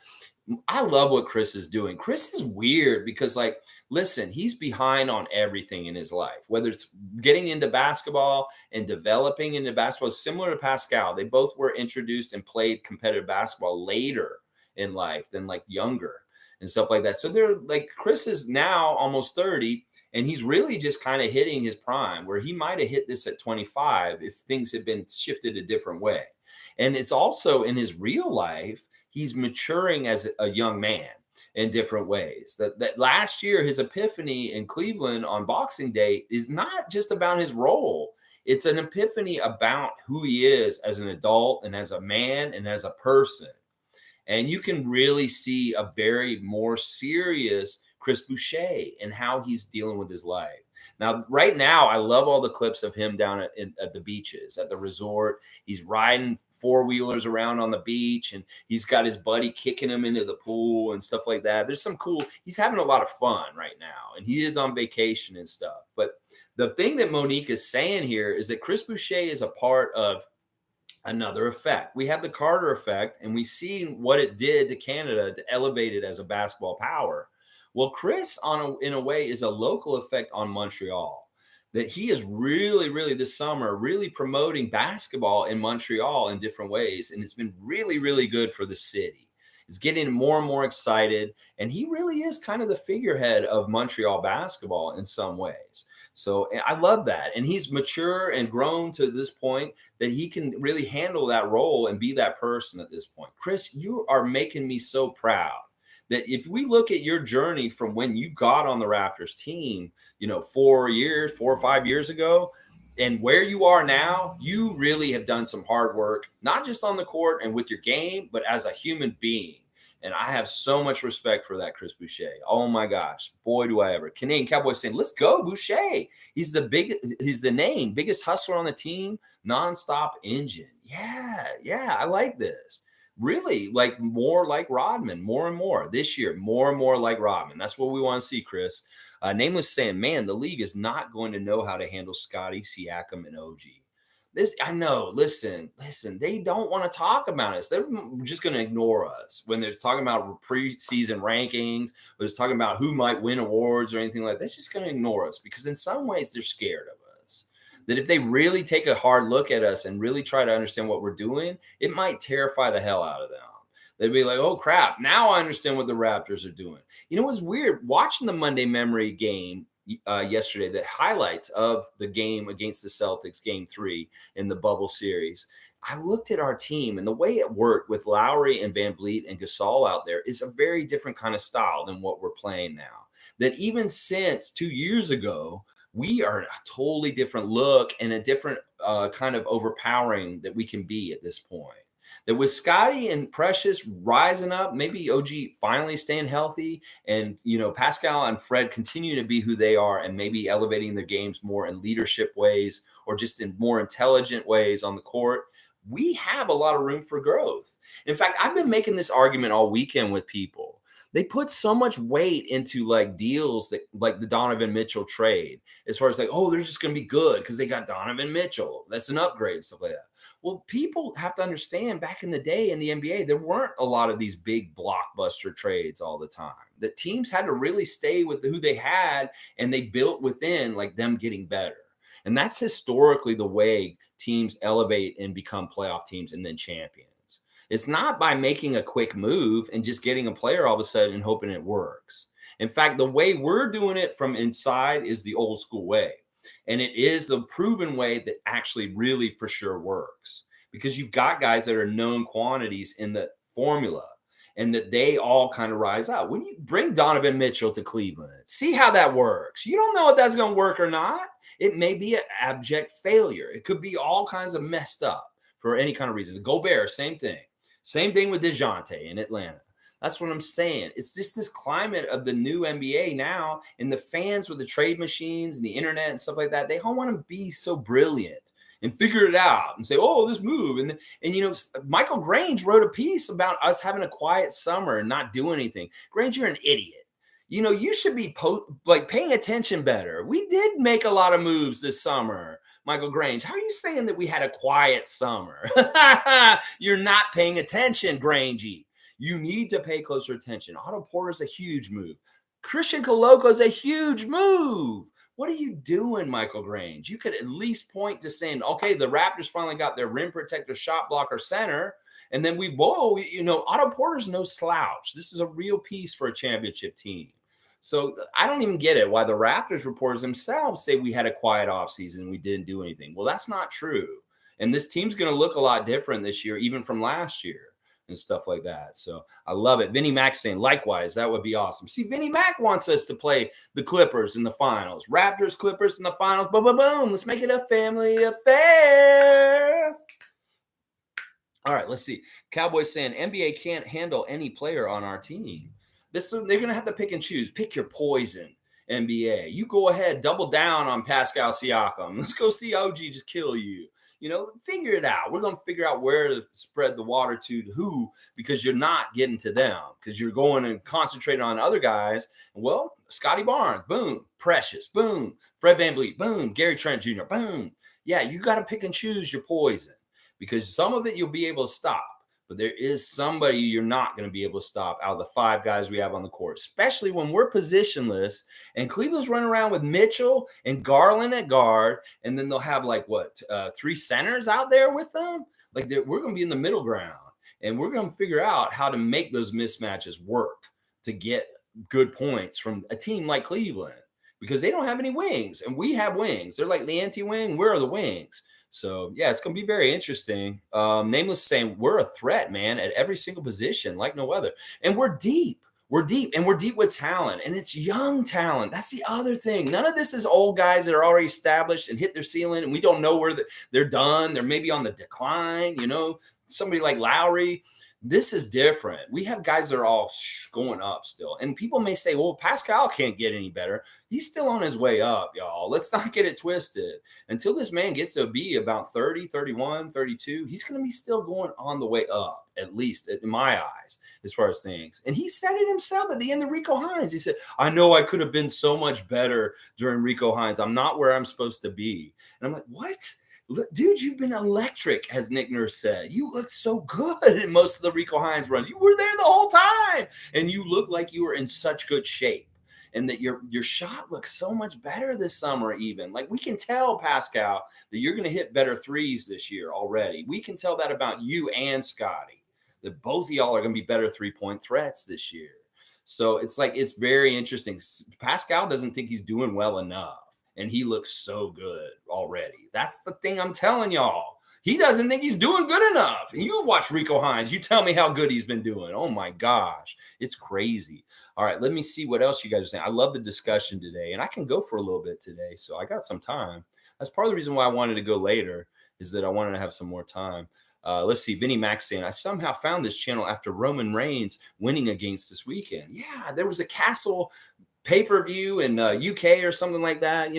I love what Chris is doing. Chris is weird because, like, listen, he's behind on everything in his life, whether it's getting into basketball and developing into basketball, similar to Pascal. They both were introduced and played competitive basketball later in life than like younger and stuff like that. So they're like, Chris is now almost 30, and he's really just kind of hitting his prime where he might have hit this at 25 if things had been shifted a different way. And it's also in his real life, he's maturing as a young man in different ways. That last year, his epiphany in Cleveland on Boxing Day is not just about his role. It's an epiphany about who he is as an adult and as a man and as a person. And you can really see a very more serious Chris Boucher and how he's dealing with his life. Now, right now, I love all the clips of him down at the beaches, at the resort. He's riding four-wheelers around on the beach, and he's got his buddy kicking him into the pool and stuff like that. There's some cool – he's having a lot of fun right now, and he is on vacation and stuff. But the thing that Monique is saying here is that Chris Boucher is a part of another effect. We have the Carter effect, and we see what it did to Canada to elevate it as a basketball power. Well, Chris, in a way, is a local effect on Montreal. that he is really, really this summer, really promoting basketball in Montreal in different ways. And it's been really, really good for the city. It's getting more and more excited. And he really is kind of the figurehead of Montreal basketball in some ways. So I love that. And he's mature and grown to this point that he can really handle that role and be that person at this point. Chris, you are making me so proud that if we look at your journey from when you got on the Raptors team, 4 or 5 years ago, and where you are now, you really have done some hard work, not just on the court and with your game, but as a human being. And I have so much respect for that, Chris Boucher. Oh my gosh, boy, do I ever. Canadian Cowboys saying, "Let's go, Boucher." He's the name, biggest hustler on the team, nonstop engine. Yeah, yeah, I like this. Really, like more like Rodman, more and more this year, more and more like Rodman. That's what we want to see, Chris. Nameless saying, "Man, the league is not going to know how to handle Scotty, Siakam, and OG." This I know. Listen. They don't want to talk about us. They're just going to ignore us when they're talking about preseason rankings. Or just talking about who might win awards or anything like that. They're just going to ignore us because in some ways they're scared of us. That if they really take a hard look at us and really try to understand what we're doing, it might terrify the hell out of them. They'd be like, "Oh crap! Now I understand what the Raptors are doing." You know what's weird? Watching the Monday Memory game yesterday, the highlights of the game against the Celtics, game 3 in the bubble series, I looked at our team and the way it worked with Lowry and Van Vliet and Gasol out there is a very different kind of style than what we're playing now. That even since 2 years ago, we are a totally different look and a different kind of overpowering that we can be at this point. That with Scotty and Precious rising up, maybe OG finally staying healthy, and Pascal and Fred continue to be who they are, and maybe elevating their games more in leadership ways or just in more intelligent ways on the court. We have a lot of room for growth. In fact, I've been making this argument all weekend with people. They put so much weight into like deals that like the Donovan Mitchell trade, as far as like, oh, they're just going to be good because they got Donovan Mitchell. That's an upgrade and stuff like that. Well, people have to understand back in the day in the NBA, there weren't a lot of these big blockbuster trades all the time. The teams had to really stay with who they had, and they built within like them getting better. And that's historically the way teams elevate and become playoff teams and then champions. It's not by making a quick move and just getting a player all of a sudden and hoping it works. In fact, the way we're doing it from inside is the old school way. And it is the proven way that actually really for sure works because you've got guys that are known quantities in the formula and that they all kind of rise up. When you bring Donovan Mitchell to Cleveland, see how that works. You don't know if that's going to work or not. It may be an abject failure. It could be all kinds of messed up for any kind of reason. Gobert, same thing. Same thing with DeJounte in Atlanta. That's what I'm saying. It's just this climate of the new NBA now, and the fans with the trade machines and the internet and stuff like that. They all want to be so brilliant and figure it out and say, "Oh, this move." Michael Grange wrote a piece about us having a quiet summer and not doing anything. Grange, you're an idiot. You should be paying attention better. We did make a lot of moves this summer. Michael Grange, how are you saying that we had a quiet summer? You're not paying attention, Grangey. You need to pay closer attention. Otto Porter's a huge move. Christian Coloco's a huge move. What are you doing, Michael Grange? You could at least point to saying, okay, the Raptors finally got their rim protector, shot blocker, center. And then Otto Porter's no slouch. This is a real piece for a championship team. So I don't even get it why the Raptors reporters themselves say we had a quiet offseason and we didn't do anything. Well, that's not true. And this team's going to look a lot different this year, even from last year and stuff like that. So I love it. Vinnie Mac saying, likewise, that would be awesome. See, Vinnie Mac wants us to play the Clippers in the finals. Raptors, Clippers in the finals. Boom, boom, boom. Let's make it a family affair. All right, let's see. Cowboys saying NBA can't handle any player on our team. They're going to have to pick and choose. Pick your poison, NBA. You go ahead, double down on Pascal Siakam. Let's go see OG just kill you. Figure it out. We're going to figure out where to spread the water to who, because you're not getting to them, because you're going and concentrating on other guys. Well, Scotty Barnes, boom. Precious, boom. Fred VanVleet, boom. Gary Trent Jr., boom. Yeah, you got to pick and choose your poison, because some of it you'll be able to stop. but there is somebody you're not going to be able to stop out of the five guys we have on the court, especially when we're positionless and Cleveland's running around with Mitchell and Garland at guard, and then they'll have like what, three centers out there with them. Like we're going to be in the middle ground, and we're going to figure out how to make those mismatches work to get good points from a team like Cleveland because they don't have any wings, and we have wings. They're like the anti-wing. We're the wings. So yeah, it's going to be very interesting. Nameless is saying we're a threat, man, at every single position, like no other, and we're deep. We're deep, and we're deep with talent, and it's young talent. That's the other thing. None of this is old guys that are already established and hit their ceiling, and we don't know where they're done. They're maybe on the decline. Somebody like Lowry. This is different. We have guys that are all going up still. And people may say, well, Pascal can't get any better. He's still on his way up, y'all. Let's not get it twisted. Until this man gets to be about 30, 31, 32, he's going to be still going on the way up, at least in my eyes, as far as things. And he said it himself at the end of Rico Hines. He said, I know I could have been so much better during Rico Hines. I'm not where I'm supposed to be. And I'm like, what? Look, dude, you've been electric, as Nick Nurse said. You looked so good in most of the Rico Hines runs. You were there the whole time, and you look like you were in such good shape, and that your shot looks so much better this summer. Even like we can tell, Pascal, that you're going to hit better threes this year already. We can tell that about you and Scotty, that both of y'all are going to be better 3-point threats this year. So it's very interesting. Pascal doesn't think he's doing well enough. And he looks so good already. That's the thing I'm telling y'all. He doesn't think he's doing good enough. And you watch Rico Hines. You tell me how good he's been doing. Oh, my gosh. It's crazy. All right, let me see what else you guys are saying. I love the discussion today. And I can go for a little bit today. So I got some time. That's part of the reason why I wanted to go later is that I wanted to have some more time. Let's see. Vinny Max saying, I somehow found this channel after Roman Reigns winning against this weekend. Yeah, there was a Castle pay-per-view in UK or something like that,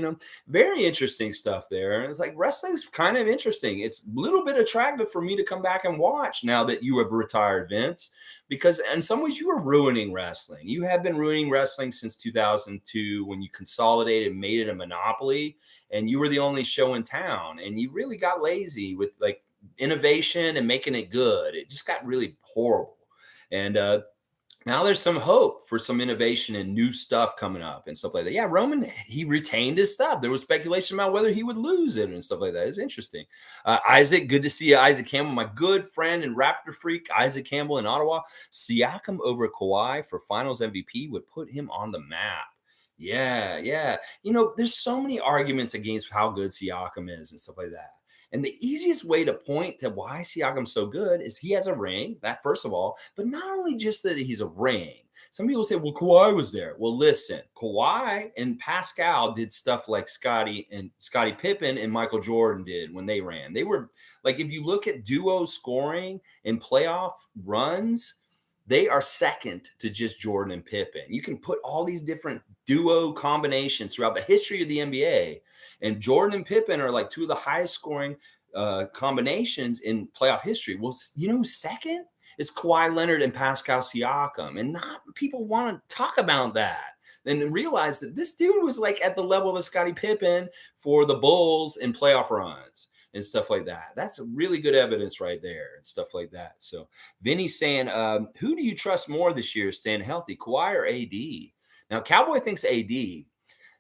very interesting stuff there. And it's like wrestling's kind of interesting. It's a little bit attractive for me to come back and watch now that you have retired, Vince, because in some ways you were ruining wrestling. You have been ruining wrestling since 2002 when you consolidated and made it a monopoly, and you were the only show in town, and you really got lazy with like innovation and making it good. It just got really horrible. And now there's some hope for some innovation and new stuff coming up and stuff like that. Yeah, Roman, he retained his stuff. There was speculation about whether he would lose it and stuff like that. It's interesting. Isaac, good to see you. Isaac Campbell, my good friend and Raptor freak, Isaac Campbell in Ottawa. Siakam over Kawhi for finals MVP would put him on the map. Yeah. There's so many arguments against how good Siakam is and stuff like that. And the easiest way to point to why Siakam's so good is he has a ring, that first of all, but not only just that he's a ring. Some people say, well, Kawhi was there. Well, listen, Kawhi and Pascal did stuff like Scottie Pippen and Michael Jordan did when they ran. They were like, if you look at duo scoring in playoff runs, they are second to just Jordan and Pippen. You can put all these different duo combinations throughout the history of the NBA. And Jordan and Pippen are like two of the highest scoring combinations in playoff history. Well, second is Kawhi Leonard and Pascal Siakam. And not people want to talk about that and realize that this dude was like at the level of a Scottie Pippen for the Bulls in playoff runs and stuff like that. That's really good evidence right there and stuff like that. So Vinny's saying, who do you trust more this year staying healthy, Kawhi or AD? Now, Cowboy thinks AD.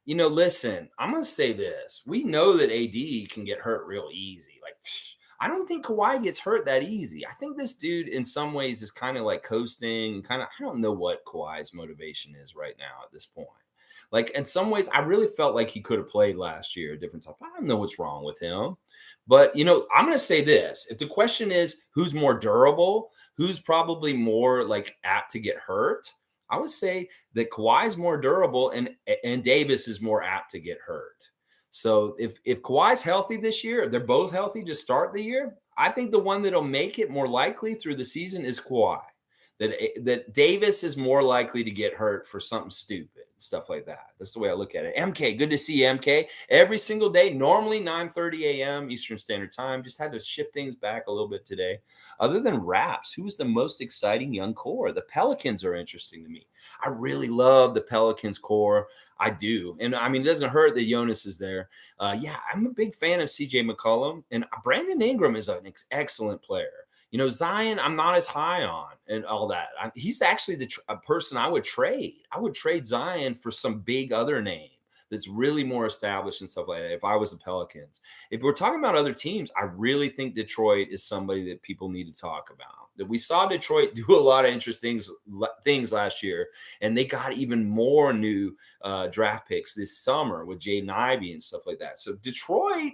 Listen, I'm going to say this. We know that AD can get hurt real easy. Like, I don't think Kawhi gets hurt that easy. I think this dude in some ways is kind of like coasting. I don't know what Kawhi's motivation is right now at this point. Like in some ways, I really felt like he could have played last year, a different time. I don't know what's wrong with him. But, I'm going to say this. If the question is who's more durable, who's probably more like apt to get hurt, I would say that Kawhi is more durable and Davis is more apt to get hurt. So if Kawhi's healthy this year, they're both healthy to start the year, I think the one that'll make it more likely through the season is Kawhi. That Davis is more likely to get hurt for something stupid, stuff like that. That's the way I look at it. MK, good to see you, MK. Every single day, normally 9:30 a.m. Eastern Standard Time. Just had to shift things back a little bit today. Other than Raps, who is the most exciting young core? The Pelicans are interesting to me. I really love the Pelicans core. I do. And I mean, it doesn't hurt that Jonas is there. I'm a big fan of CJ McCollum. And Brandon Ingram is an excellent player. Zion, I'm not as high on and all that. He's actually a person I would trade. I would trade Zion for some big other name that's really more established and stuff like that if I was the Pelicans. If we're talking about other teams, I really think Detroit is somebody that people need to talk about. That we saw Detroit do a lot of interesting things last year, and they got even more new draft picks this summer with Jaden Ivey and stuff like that. So Detroit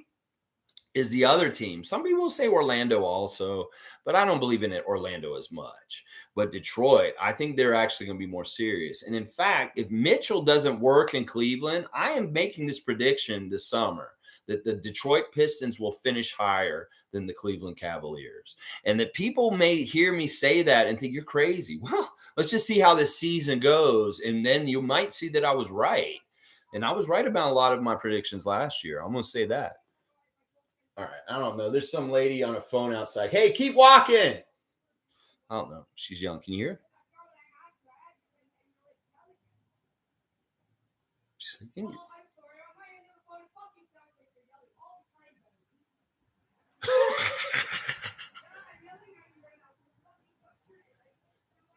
is the other team. Some people say Orlando also, but I don't believe in it Orlando as much. But Detroit, I think they're actually going to be more serious. And in fact, if Mitchell doesn't work in Cleveland, I am making this prediction this summer that the Detroit Pistons will finish higher than the Cleveland Cavaliers. And that people may hear me say that and think you're crazy. Well, let's just see how this season goes. And then you might see that I was right. And I was right about a lot of my predictions last year. I'm going to say that. All right. I don't know. There's some lady on a phone outside. Hey, keep walking. I don't know. She's young. Can you hear?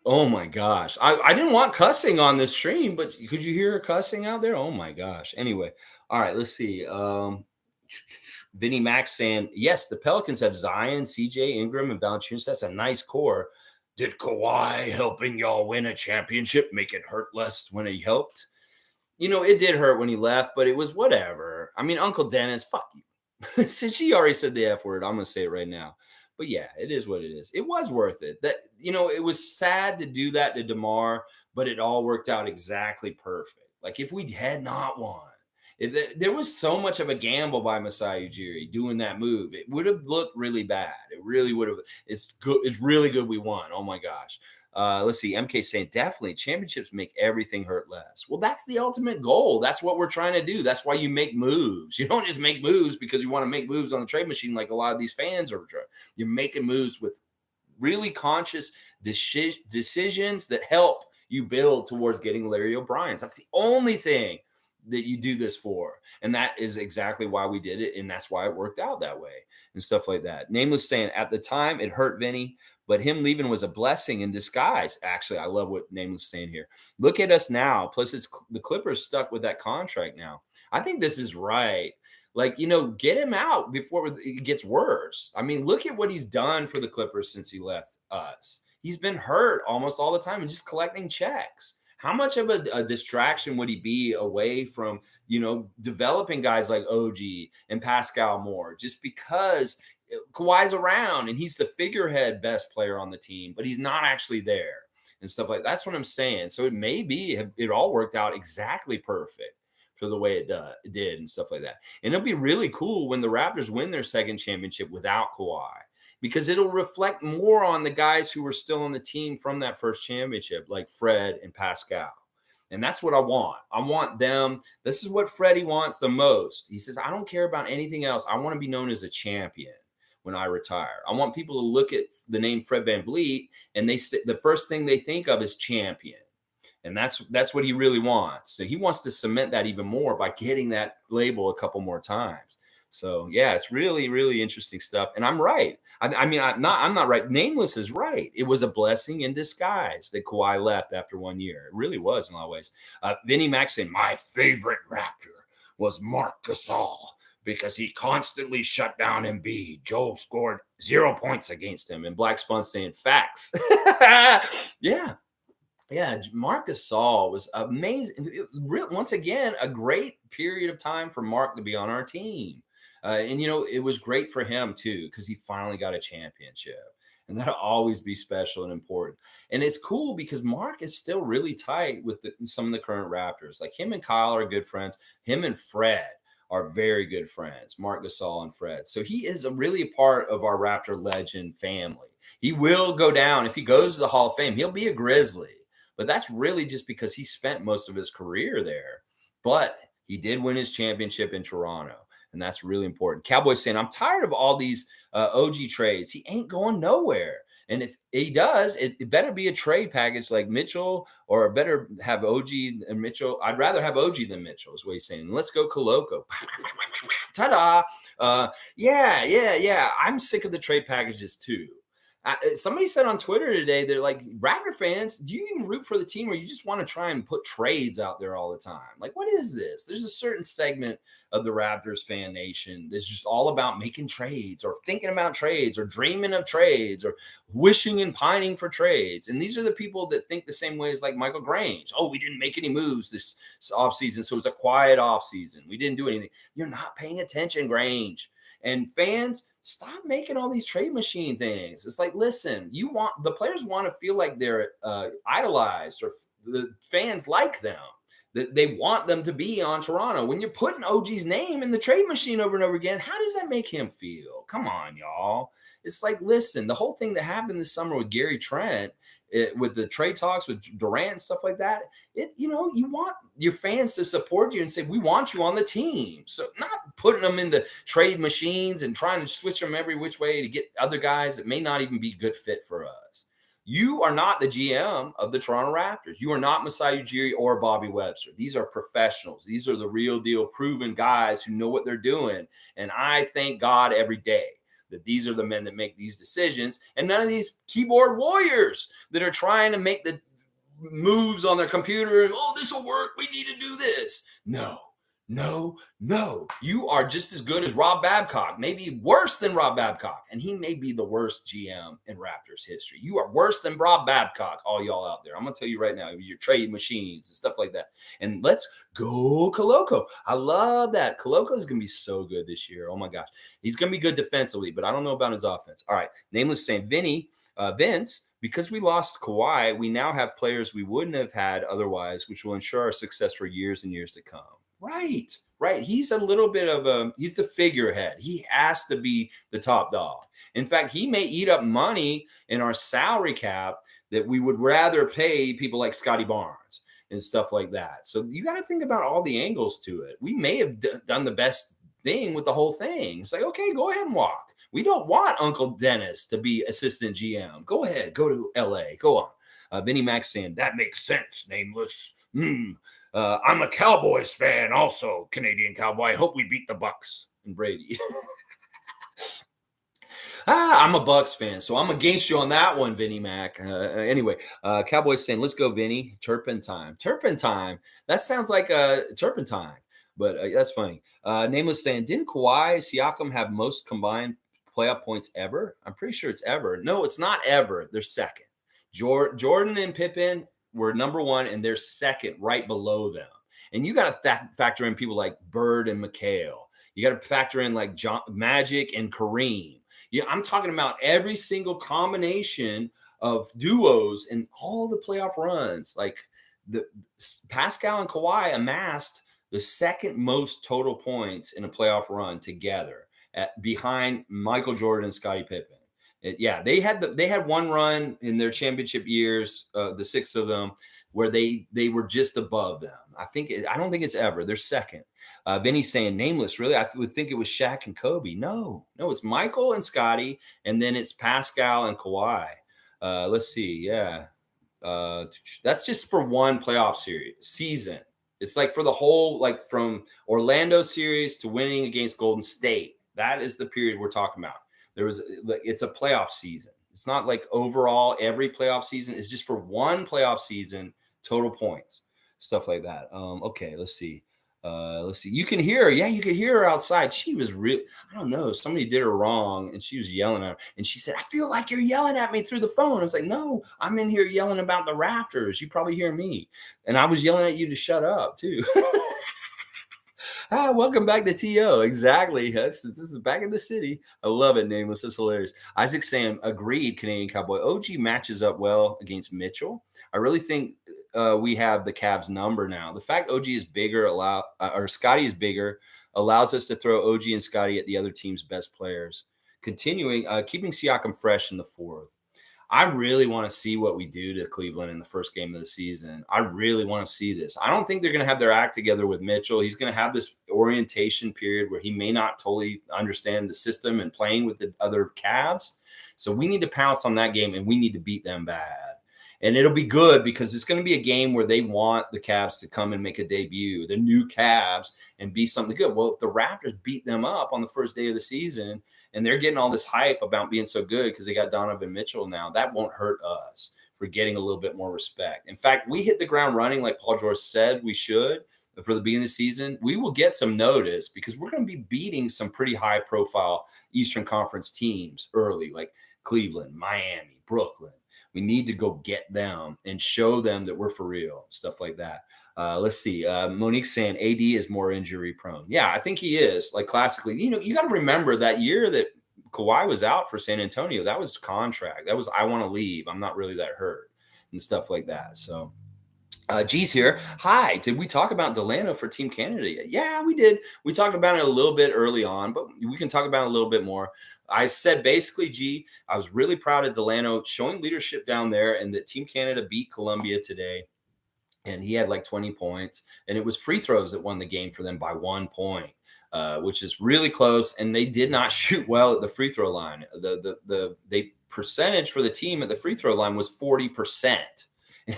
Oh my gosh. I didn't want cussing on this stream, but could you hear her cussing out there? Oh my gosh. Anyway, all right, let's see. Vinny Max saying, yes, the Pelicans have Zion, CJ, Ingram, and Valanciunas. That's a nice core. Did Kawhi helping y'all win a championship make it hurt less when he helped? It did hurt when he left, but it was whatever. I mean, Uncle Dennis, fuck you. Since she already said the F word, I'm going to say it right now. But yeah, it is what it is. It was worth it. It was sad to do that to DeMar, but it all worked out exactly perfect. Like if we had not won, there was so much of a gamble by Masai Ujiri doing that move, it would have looked really bad. It really would have. It's good. It's really good we won. Oh my gosh. Let's see. MK saying definitely championships make everything hurt less. Well, that's the ultimate goal. That's what we're trying to do. That's why you make moves. You don't just make moves because you want to make moves on the trade machine like a lot of these fans are. You're making moves with really conscious decisions that help you build towards getting Larry O'Brien's. That's the only thing that you do this for. And that is exactly why we did it. And that's why it worked out that way and stuff like that. Nameless saying at the time it hurt Vinny, but him leaving was a blessing in disguise. Actually, I love what Nameless is saying here. Look at us now. Plus, the Clippers stuck with that contract now. I think this is right. Like, get him out before it gets worse. I mean, look at what he's done for the Clippers since he left us. He's been hurt almost all the time and just collecting checks. How much of a distraction would he be away from, developing guys like OG and Pascal more just because Kawhi's around and he's the figurehead best player on the team, but he's not actually there and stuff like that. That's what I'm saying. So it all worked out exactly perfect for the way it did and stuff like that. And it'll be really cool when the Raptors win their second championship without Kawhi, because it'll reflect more on the guys who were still on the team from that first championship, like Fred and Pascal. And that's what I want. I want them. This is what Freddie wants the most. He says, I don't care about anything else. I want to be known as a champion when I retire. I want people to look at the name Fred VanVleet and the first thing they think of is champion. And that's what he really wants. So he wants to cement that even more by getting that label a couple more times. So yeah, it's really, really interesting stuff. And I'm right. I'm not right. Nameless is right. It was a blessing in disguise that Kawhi left after 1 year. It really was in a lot of ways. Vinny Max saying, my favorite Raptor was Marc Gasol because he constantly shut down Embiid. Joel scored 0 points against him. And Black Spun saying facts. Yeah. Yeah, Marc Gasol was amazing. Once again, a great period of time for Mark to be on our team. And it was great for him too, because he finally got a championship. And that'll always be special and important. And it's cool because Mark is still really tight with some of the current Raptors. Like him and Kyle are good friends. Him and Fred are very good friends, Marc Gasol and Fred. So he is really a part of our Raptor legend family. He will go down. If he goes to the Hall of Fame, he'll be a Grizzly. But that's really just because he spent most of his career there. But he did win his championship in Toronto. And that's really important. Cowboys saying, I'm tired of all these OG trades. He ain't going nowhere. And if he does, it better be a trade package like Mitchell, or better have OG and Mitchell. I'd rather have OG than Mitchell is what he's saying. Let's go Koloko. Ta-da. Yeah. I'm sick of the trade packages too. Somebody said on Twitter today, they're like, Raptor fans, do you even root for the team or you just want to try and put trades out there all the time? Like, what is this? There's a certain segment of the Raptors fan nation that's just all about making trades or thinking about trades or dreaming of trades or wishing and pining for trades. And these are the people that think the same way as like Michael Grange. Oh, we didn't make any moves this offseason, so it was a quiet offseason. We didn't do anything. You're not paying attention, Grange. And fans, stop making all these trade machine things. It's like, listen, the players want to feel like they're idolized or the fans like them. That they want them to be on Toronto. When you're putting OG's name in the trade machine over and over again, how does that make him feel? Come on, y'all. It's like, listen, the whole thing that happened this summer with Gary Trent, with the trade talks with Durant and stuff like that, you want your fans to support you and say, we want you on the team. So not putting them into trade machines and trying to switch them every which way to get other guys that may not even be good fit for us. You are not the GM of the Toronto Raptors. You are not Masai Ujiri or Bobby Webster. These are professionals. These are the real deal, proven guys who know what they're doing. And I thank God every day that these are the men that make these decisions and none of these keyboard warriors that are trying to make the moves on their computer and, oh, this will work. We need to do this. No. You are just as good as Rob Babcock, maybe worse than Rob Babcock. And he may be the worst GM in Raptors history. You are worse than Rob Babcock, all y'all out there. I'm going to tell you right now, your trade machines and stuff like that. And let's go Koloko. I love that. Koloko is going to be so good this year. Oh my gosh. He's going to be good defensively, but I don't know about his offense. All right. Nameless saying, Vince, because we lost Kawhi, we now have players we wouldn't have had otherwise, which will ensure our success for years and years to come. Right. He's a little bit of he's the figurehead. He has to be the top dog. In fact, he may eat up money in our salary cap that we would rather pay people like Scotty Barnes and stuff like that. So you got to think about all the angles to it. We may have done the best thing with the whole thing. It's like, okay, go ahead and walk. We don't want Uncle Dennis to be assistant GM. Go ahead, go to LA. Go on. Vinny Mac saying, that makes sense, Nameless. I'm a Cowboys fan also, Canadian Cowboy. I hope we beat the Bucks and Brady. I'm a Bucks fan, so I'm against you on that one, Vinny Mac. Anyway, Cowboys saying, let's go, Vinny. Turpentine. That sounds like a turpentine, but that's funny. Nameless saying, didn't Kawhi Siakam have most combined playoff points ever? I'm pretty sure it's ever. No, it's not ever. They're second. Jordan and Pippen were number one, and they're second right below them. And you got to factor in people like Bird and McHale. You got to factor in like Magic and Kareem. Yeah, I'm talking about every single combination of duos in all the playoff runs. Like the Pascal and Kawhi amassed the second most total points in a playoff run together behind Michael Jordan and Scottie Pippen. They had one run in their championship years, the six of them, where they were just above them. I don't think it's ever. They're second. Vinny's saying, Nameless, really? I would think it was Shaq and Kobe. No, it's Michael and Scotty, and then it's Pascal and Kawhi. Let's see. Yeah. That's just for one playoff season. It's like for the whole, like from Orlando series to winning against Golden State. That is the period we're talking about. It's a playoff season. It's not like overall every playoff season. It's just for one playoff season, total points, stuff like that. Okay, let's see. You can hear her. Yeah, you can hear her outside. She was real. I don't know. Somebody did her wrong, and she was yelling at her. And she said, "I feel like you're yelling at me through the phone." I was like, "No, I'm in here yelling about the Raptors. You probably hear me." And I was yelling at you to shut up too. Welcome back to TO. Exactly. This is back in the city. I love it, Nameless. It's hilarious. Isaac Sam agreed, Canadian Cowboy. OG matches up well against Mitchell. I really think we have the Cavs number now. The fact OG is bigger or Scotty is bigger allows us to throw OG and Scotty at the other team's best players. Continuing, keeping Siakam fresh in the fourth. I really want to see what we do to Cleveland in the first game of the season. I really want to see this. I don't think they're going to have their act together with Mitchell. He's going to have this orientation period where he may not totally understand the system and playing with the other Cavs. So we need to pounce on that game, and we need to beat them bad. And it'll be good because it's going to be a game where they want the Cavs to come and make a debut, the new Cavs, and be something good. Well, if the Raptors beat them up on the first day of the season and they're getting all this hype about being so good because they got Donovan Mitchell now, that won't hurt us for getting a little bit more respect. In fact, we hit the ground running like Paul George said we should for the beginning of the season. We will get some notice because we're going to be beating some pretty high profile Eastern Conference teams early, like Cleveland, Miami, Brooklyn. We need to go get them and show them that we're for real, stuff like that. Let's see. Monique's saying AD is more injury prone. Yeah, I think he is. Like classically, you got to remember that year that Kawhi was out for San Antonio. That was contract. That was I want to leave. I'm not really that hurt and stuff like that. So G's here. Hi. Did we talk about Delano for Team Canada yet? Yeah, we did. We talked about it a little bit early on, but we can talk about it a little bit more. I said basically, G, I was really proud of Delano showing leadership down there and that Team Canada beat Colombia today. And he had like 20 points. And it was free throws that won the game for them by 1 point. Which is really close, and they did not shoot well at the free throw line. The percentage for the team at the free throw line was 40%,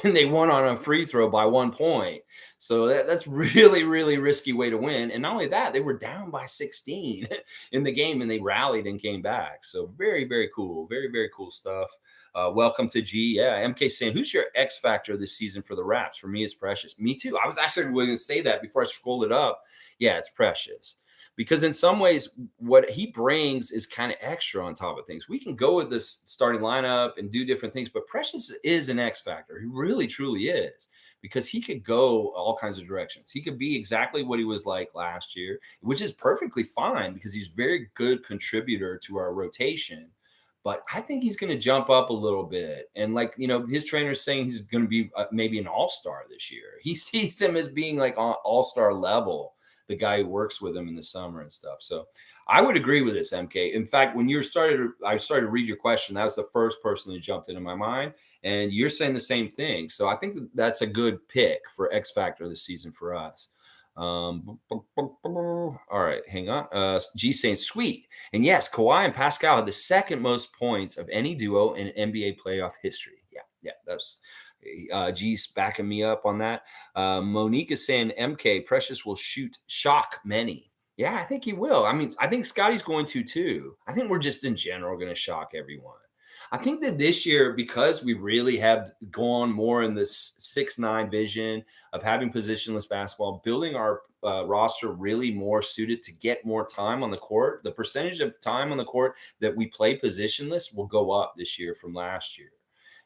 and they won on a free throw by 1 point. So that's really, really risky way to win. And not only that, they were down by 16 in the game, and they rallied and came back. So very, very cool, very, very cool stuff. Welcome to G. Yeah, MK saying, who's your X factor this season for the Raps? For me, it's Precious. Me too. I was actually going to say that before I scrolled it up. Yeah, it's Precious. Because in some ways, what he brings is kind of extra on top of things. We can go with this starting lineup and do different things, but Precious is an X factor. He really, truly is, because he could go all kinds of directions. He could be exactly what he was like last year, which is perfectly fine because he's a very good contributor to our rotation. But I think he's going to jump up a little bit. And his trainer's saying he's going to be maybe an all-star this year. He sees him as being like on all-star level, the guy who works with him in the summer and stuff. So I would agree with this, MK. In fact, when I started to read your question, that was the first person that jumped into my mind. And you're saying the same thing. So I think that's a good pick for X Factor this season for us. All right, hang on. G saying sweet. And yes, Kawhi and Pascal had the second most points of any duo in NBA playoff history. Yeah, that's G's backing me up on that. Monique is saying MK Precious will shock many. Yeah, I think he will. I mean, I think Scotty's going to too. I think we're just in general going to shock everyone. I think that this year, because we really have gone more in this 6-9 vision of having positionless basketball, building our roster really more suited to get more time on the court, the percentage of time on the court that we play positionless will go up this year from last year.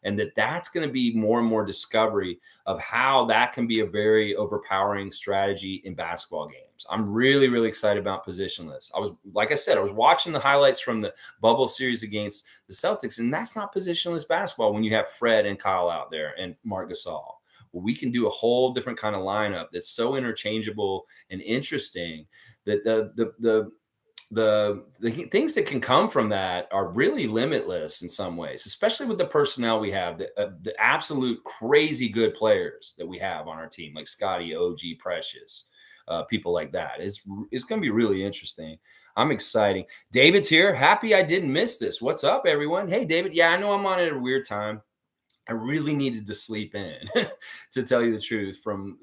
And that's going to be more and more discovery of how that can be a very overpowering strategy in basketball games. I'm really, really excited about positionless. Like I said, I was watching the highlights from the bubble series against the Celtics, and that's not positionless basketball when you have Fred and Kyle out there and Marc Gasol. Well, we can do a whole different kind of lineup that's so interchangeable and interesting that the things that can come from that are really limitless in some ways, especially with the personnel we have, the absolute crazy good players that we have on our team, like Scotty, OG, Precious, people like that. It's going to be really interesting. I'm excited. David's here. Happy I didn't miss this. What's up, everyone? Hey, David. Yeah, I know I'm on at a weird time. I really needed to sleep in, to tell you the truth, from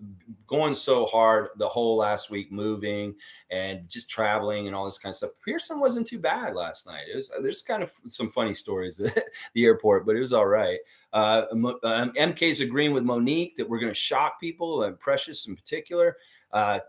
going so hard the whole last week, moving and just traveling and all this kind of stuff. Pearson wasn't too bad last night. There's kind of some funny stories at the airport, but it was all right. MK's agreeing with Monique that we're going to shock people, and Precious in particular.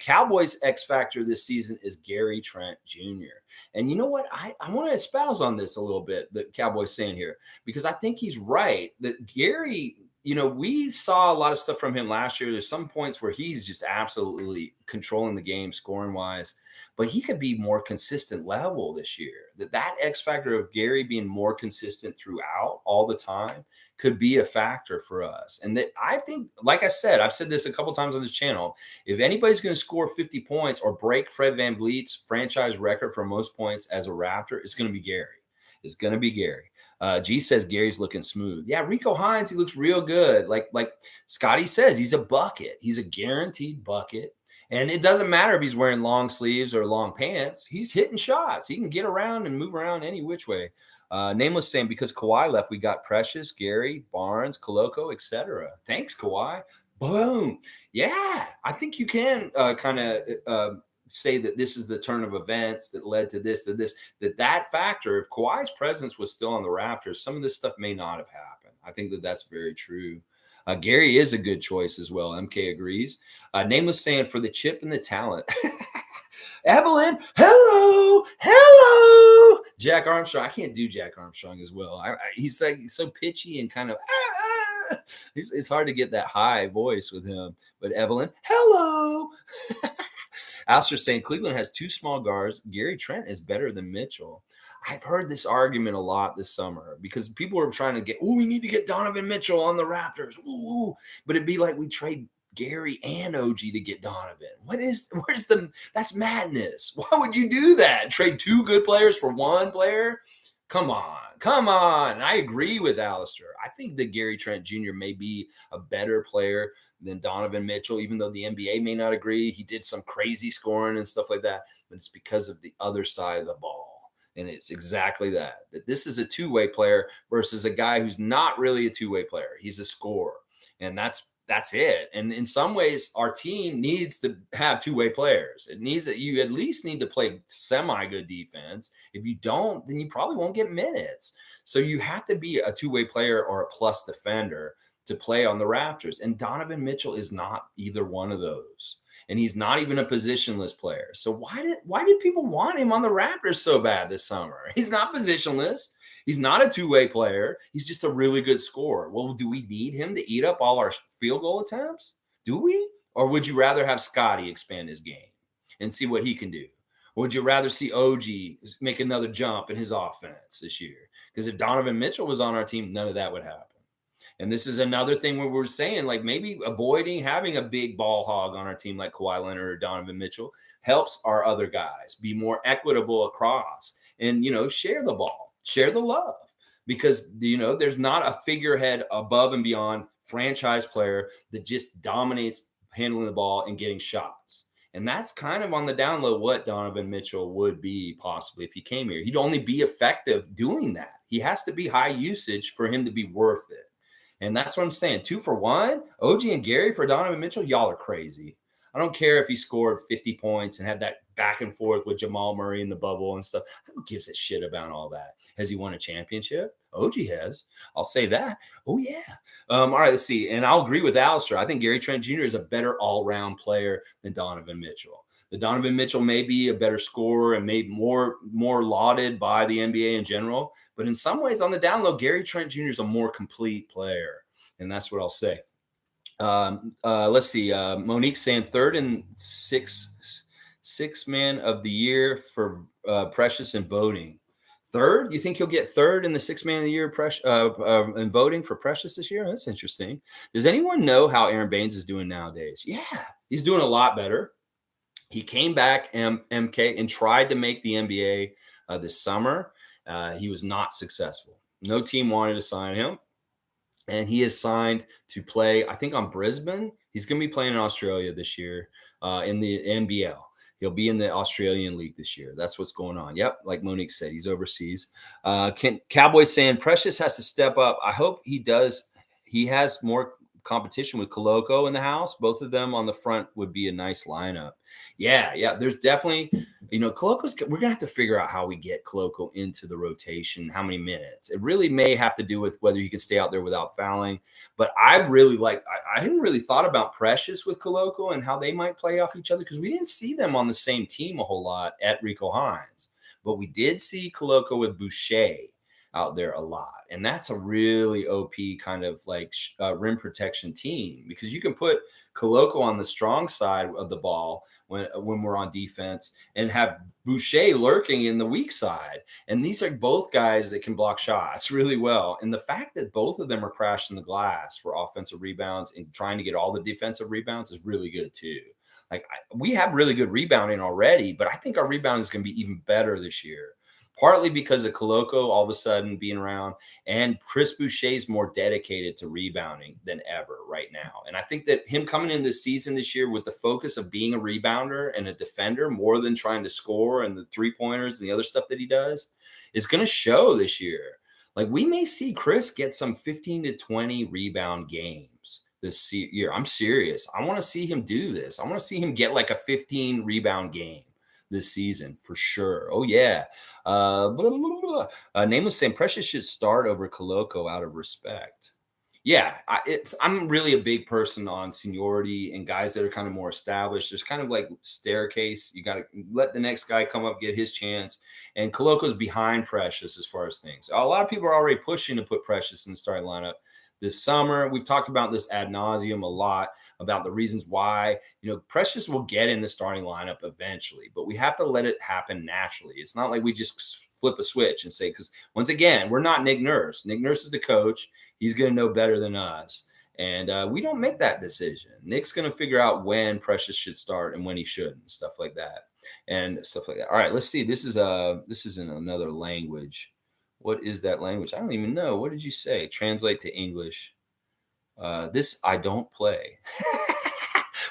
Cowboys X factor this season is Gary Trent Jr. And you know what? I want to espouse on this a little bit, that Cowboys saying here, because I think he's right that Gary, we saw a lot of stuff from him last year. There's some points where he's just absolutely controlling the game scoring wise, but he could be more consistent level this year. That X factor of Gary being more consistent throughout all the time could be a factor for us. And that, I think, like I said, I've said this a couple times on this channel, if anybody's going to score 50 points or break Fred VanVleet's franchise record for most points as a Raptor, it's going to be Gary. It's going to be Gary. G says Gary's looking smooth. Yeah, Rico Hines, he looks real good. Like Scotty says, he's a bucket. He's a guaranteed bucket. And it doesn't matter if he's wearing long sleeves or long pants. He's hitting shots. He can get around and move around any which way. Nameless saying, because Kawhi left, we got Precious, Gary, Barnes, Koloko, etc. Thanks, Kawhi. Boom. Yeah, I think you can kind of say that this is the turn of events that led to this, that factor. If Kawhi's presence was still on the Raptors, some of this stuff may not have happened. I think that that's very true. Gary is a good choice as well. MK agrees. Nameless saying, for the chip and the talent. Evelyn, hello, hello. Jack Armstrong. I can't do Jack Armstrong as well. He's like so pitchy and kind of. It's hard to get that high voice with him. But Evelyn, hello. Alistair saying Cleveland has two small guards. Gary Trent is better than Mitchell. I've heard this argument a lot this summer because people are trying to get, oh, we need to get Donovan Mitchell on the Raptors. Ooh. But it'd be like we trade Gary and OG to get Donovan. That's madness. Why would you do that? Trade two good players for one player? Come on. And I agree with Alistair. I think that Gary Trent Jr. may be a better player than Donovan Mitchell, even though the NBA may not agree. He did some crazy scoring and stuff like that, but it's because of the other side of the ball. And it's exactly that this is a two-way player versus a guy who's not really a two-way player. He's a scorer. And that's it. And in some ways, our team needs to have two-way players. It needs that you at least need to play semi-good defense. If you don't, then you probably won't get minutes. So you have to be a two-way player or a plus defender to play on the Raptors. And Donovan Mitchell is not either one of those. And he's not even a positionless player. So why did people want him on the Raptors so bad this summer? He's not positionless. He's not a two-way player. He's just a really good scorer. Well, do we need him to eat up all our field goal attempts? Do we? Or would you rather have Scotty expand his game and see what he can do? Or would you rather see OG make another jump in his offense this year? Because if Donovan Mitchell was on our team, none of that would happen. And this is another thing where we're saying, like, maybe avoiding having a big ball hog on our team like Kawhi Leonard or Donovan Mitchell helps our other guys be more equitable across and, share the ball, share the love. Because, there's not a figurehead above and beyond franchise player that just dominates handling the ball and getting shots. And that's kind of on the down low what Donovan Mitchell would be possibly if he came here. He'd only be effective doing that. He has to be high usage for him to be worth it. And that's what I'm saying. 2 for 1, OG and Gary for Donovan Mitchell, y'all are crazy. I don't care if he scored 50 points and had that back and forth with Jamal Murray in the bubble and stuff. Who gives a shit about all that? Has he won a championship? OG has. I'll say that. Oh, yeah. All right, let's see. And I'll agree with Alistair. I think Gary Trent Jr. is a better all-round player than Donovan Mitchell. The Donovan Mitchell may be a better scorer and maybe more lauded by the NBA in general. But in some ways, on the down low, Gary Trent Jr. is a more complete player. And that's what I'll say. Let's see. Monique saying third and six man of the year for Precious in voting. Third? You think he'll get third in the 6 man of the year in voting for Precious this year? That's interesting. Does anyone know how Aaron Baines is doing nowadays? Yeah, he's doing a lot better. He came back, MK, and tried to make the NBA this summer. He was not successful. No team wanted to sign him. And he is signed to play, I think, on Brisbane. He's going to be playing in Australia this year in the NBL. He'll be in the Australian League this year. That's what's going on. Yep, like Monique said, he's overseas. Cowboys saying Precious has to step up. I hope he does. He has more competition with Koloko in the house. Both of them on the front would be a nice lineup. Yeah. There's definitely, Koloko's. We're gonna have to figure out how we get Koloko into the rotation. How many minutes? It really may have to do with whether you can stay out there without fouling. But I really I hadn't really thought about Precious with Koloko and how they might play off each other because we didn't see them on the same team a whole lot at Rico Hines, but we did see Koloko with Boucher out there a lot. And that's a really OP kind of rim protection team because you can put Koloko on the strong side of the ball when we're on defense and have Boucher lurking in the weak side. And these are both guys that can block shots really well. And the fact that both of them are crashing the glass for offensive rebounds and trying to get all the defensive rebounds is really good too. We have really good rebounding already, but I think our rebounding is going to be even better this year. partly because of Koloko all of a sudden being around, and Chris Boucher's more dedicated to rebounding than ever right now. And I think that him coming in this season this year with the focus of being a rebounder and a defender more than trying to score and the three pointers and the other stuff that he does is going to show this year. Like we may see Chris get some 15 to 20 rebound games this year. I'm serious. I want to see him do this. I want to see him get like a 15 rebound game this season for sure. Oh yeah. Blah, blah, blah, blah. Nameless saying Precious should start over Koloko out of respect. Yeah, I'm really a big person on seniority and guys that are kind of more established. There's kind of like staircase. You got to let the next guy come up, get his chance. And Koloko's behind Precious as far as things. A lot of people are already pushing to put Precious in the starting lineup this summer. We've talked about this ad nauseum a lot about the reasons why. Precious will get in the starting lineup eventually, but we have to let it happen naturally. It's not like we just flip a switch and say, because once again, we're not Nick Nurse. Nick Nurse is the coach. He's going to know better than us. And we don't make that decision. Nick's going to figure out when Precious should start and when he shouldn't, stuff like that. And stuff like that. All right, let's see. This is in another language. What is that language? I don't even know. What did you say? Translate to English. This I don't play.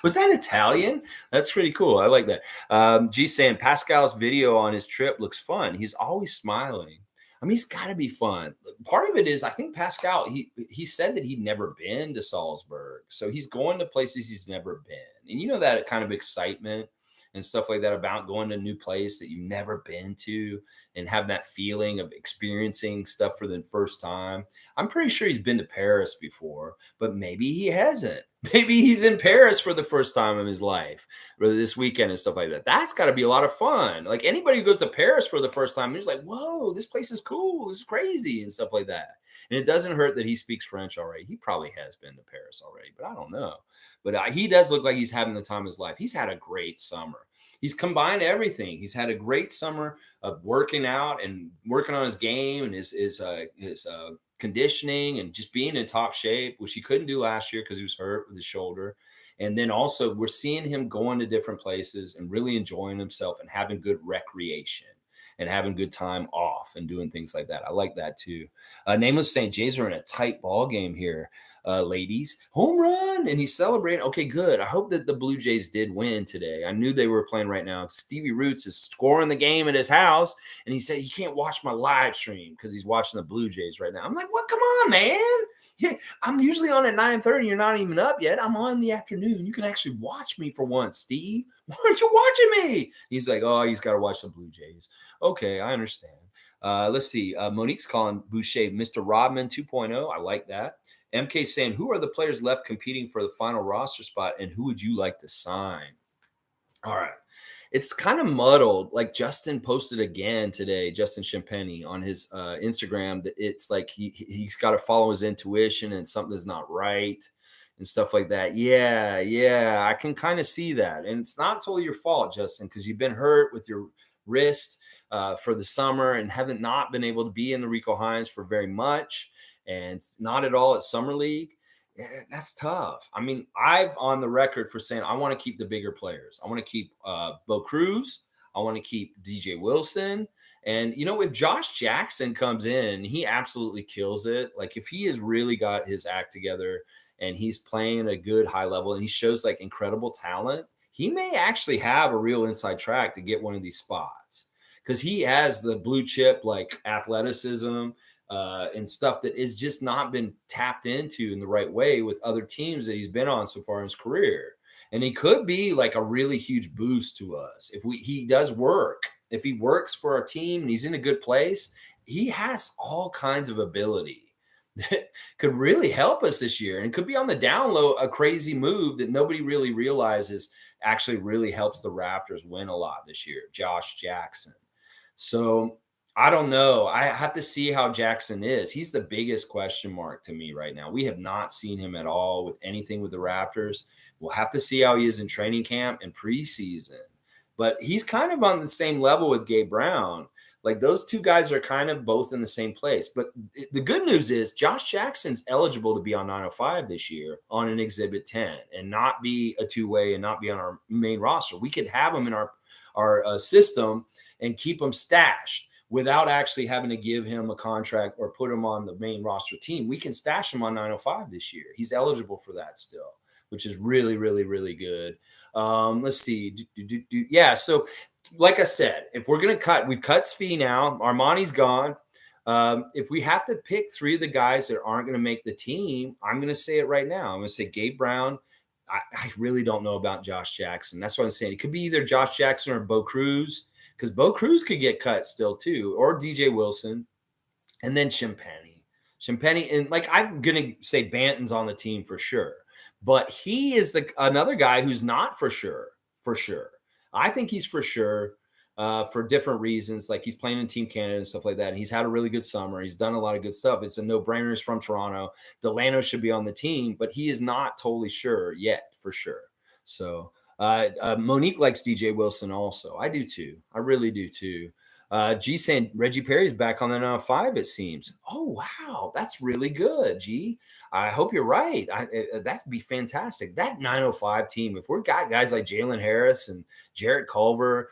Was that Italian? That's pretty cool. I like that. G saying Pascal's video on his trip looks fun. He's always smiling. I mean, he's got to be fun. Part of it is, I think Pascal, he said that he'd never been to Salzburg. So he's going to places he's never been. And that kind of excitement and stuff like that about going to a new place that you've never been to and have that feeling of experiencing stuff for the first time. I'm pretty sure he's been to Paris before, but maybe he hasn't. Maybe he's in Paris for the first time in his life, or this weekend and stuff like that. That's got to be a lot of fun. Like anybody who goes to Paris for the first time, he's like, whoa, this place is cool. This is crazy and stuff like that. And it doesn't hurt that he speaks French already. He probably has been to Paris already, but I don't know. But he does look like he's having the time of his life. He's had a great summer. He's combined everything. He's had a great summer of working out and working on his game and his conditioning and just being in top shape, which he couldn't do last year because he was hurt with his shoulder. And then also we're seeing him going to different places and really enjoying himself and having good recreation and having good time off and doing things like that. I like that too. Nameless saying Jays are in a tight ball game here. Ladies, home run, and he's celebrating. Okay, good. I hope that the Blue Jays did win today. I knew they were playing right now. Stevie Roots is scoring the game at his house, and he said he can't watch my live stream because he's watching the Blue Jays right now. I'm like, what? Come on, man. Yeah, I'm usually on at 9:30. You're not even up yet. I'm on in the afternoon. You can actually watch me for once, Steve. Why aren't you watching me? He's like, oh, he's got to watch the Blue Jays. Okay, I understand. Let's see. Monique's calling Boucher Mr. Rodman 2.0. I like that. MK saying, who are the players left competing for the final roster spot, and who would you like to sign? All right. It's kind of muddled. Like Justin posted again today, Justin Champagny on his Instagram, that it's like he's got to follow his intuition and something's not right and stuff like that. Yeah, I can kind of see that. And it's not totally your fault, Justin, because you've been hurt with your wrist for the summer and haven't not been able to be in the Rico Hines for very much. And not at all at Summer League. Yeah, that's tough. I mean, I've on the record for saying I want to keep the bigger players. I want to keep Bo Cruz. I want to keep DJ Wilson. And, if Josh Jackson comes in, he absolutely kills it. Like, if he has really got his act together and he's playing a good high level and he shows like incredible talent, he may actually have a real inside track to get one of these spots because he has the blue chip like athleticism and stuff that is just not been tapped into in the right way with other teams that he's been on so far in his career. And he could be like a really huge boost to us if he does work. If he works for our team and he's in a good place, he has all kinds of ability that could really help us this year. And it could be on the down low, a crazy move that nobody really realizes actually really helps the Raptors win a lot this year. Josh Jackson. So I don't know. I have to see how Jackson is. He's the biggest question mark to me right now. We have not seen him at all with anything with the Raptors. We'll have to see how he is in training camp and preseason. But he's kind of on the same level with Gabe Brown. Like those two guys are kind of both in the same place. But the good news is Josh Jackson's eligible to be on 905 this year on an Exhibit 10 and not be a two-way and not be on our main roster. We could have him in our system and keep him stashed. without actually having to give him a contract or put him on the main roster team. We can stash him on 905 this year. He's eligible for that still, which is really, really, really good. Let's see. Yeah. So, like I said, if we're going to cut, we've cut Svi now. Armani's gone. If we have to pick three of the guys that aren't going to make the team, I'm going to say it right now. I'm going to say Gabe Brown. I really don't know about Josh Jackson. That's what I'm saying. It could be either Josh Jackson or Bo Cruz, because Bo Cruz could get cut still too, or DJ Wilson, and then Champagny. Champagny, and like I'm gonna say Banton's on the team for sure, but he is another guy who's not for sure. For sure, I think he's for sure. For different reasons, like he's playing in Team Canada and stuff like that. And he's had a really good summer. He's done a lot of good stuff. It's a no-brainer. He's from Toronto. Delano should be on the team, but he is not totally sure yet, for sure. So Monique likes DJ Wilson also. I do too. I really do too. G saying Reggie Perry's back on the 5, it seems. Oh, wow. That's really good, G. I hope you're right. That'd be fantastic. That 905 team, if we've got guys like Jalen Harris and Jarrett Culver,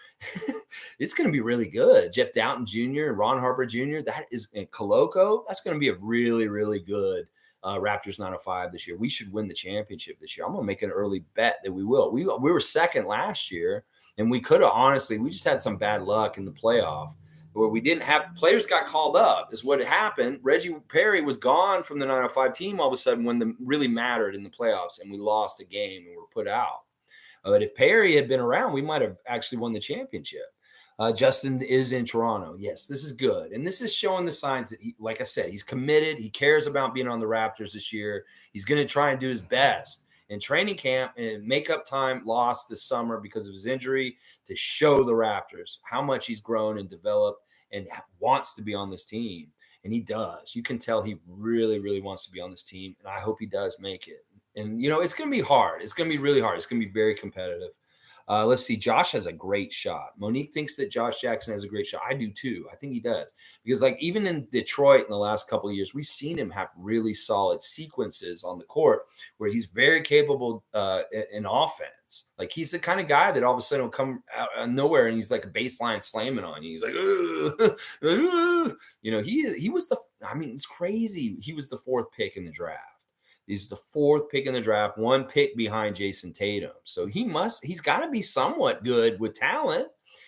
it's going to be really good. Jeff Downton Jr. and Ron Harper Jr., that is, and Coloco, that's going to be a really, really good Raptors 905 this year. We should win the championship this year. I'm going to make an early bet that we will. We were second last year. And we could have, honestly, we just had some bad luck in the playoff where we didn't have players got called up is what happened. Reggie Perry was gone from the 905 team all of a sudden when it really mattered in the playoffs, and we lost a game and were put out. But if Perry had been around, we might have actually won the championship. Justin is in Toronto. Yes, this is good. And this is showing the signs that, like I said, he's committed. He cares about being on the Raptors this year. He's going to try and do his best in training camp and make up time lost this summer because of his injury to show the Raptors how much he's grown and developed and wants to be on this team. And he does. You can tell he really, really wants to be on this team. And I hope he does make it. And, it's going to be hard. It's going to be really hard. It's going to be very competitive. Let's see. Josh has a great shot. Monique thinks that Josh Jackson has a great shot. I do too. I think he does. Because like even in Detroit in the last couple of years, we've seen him have really solid sequences on the court where he's very capable in offense. Like he's the kind of guy that all of a sudden will come out of nowhere and he's like a baseline slamming on you. He's like, he was it's crazy. He was the 4th pick in the draft. He's the 4th pick in the draft, 1 pick behind Jason Tatum. So he's got to be somewhat good with talent.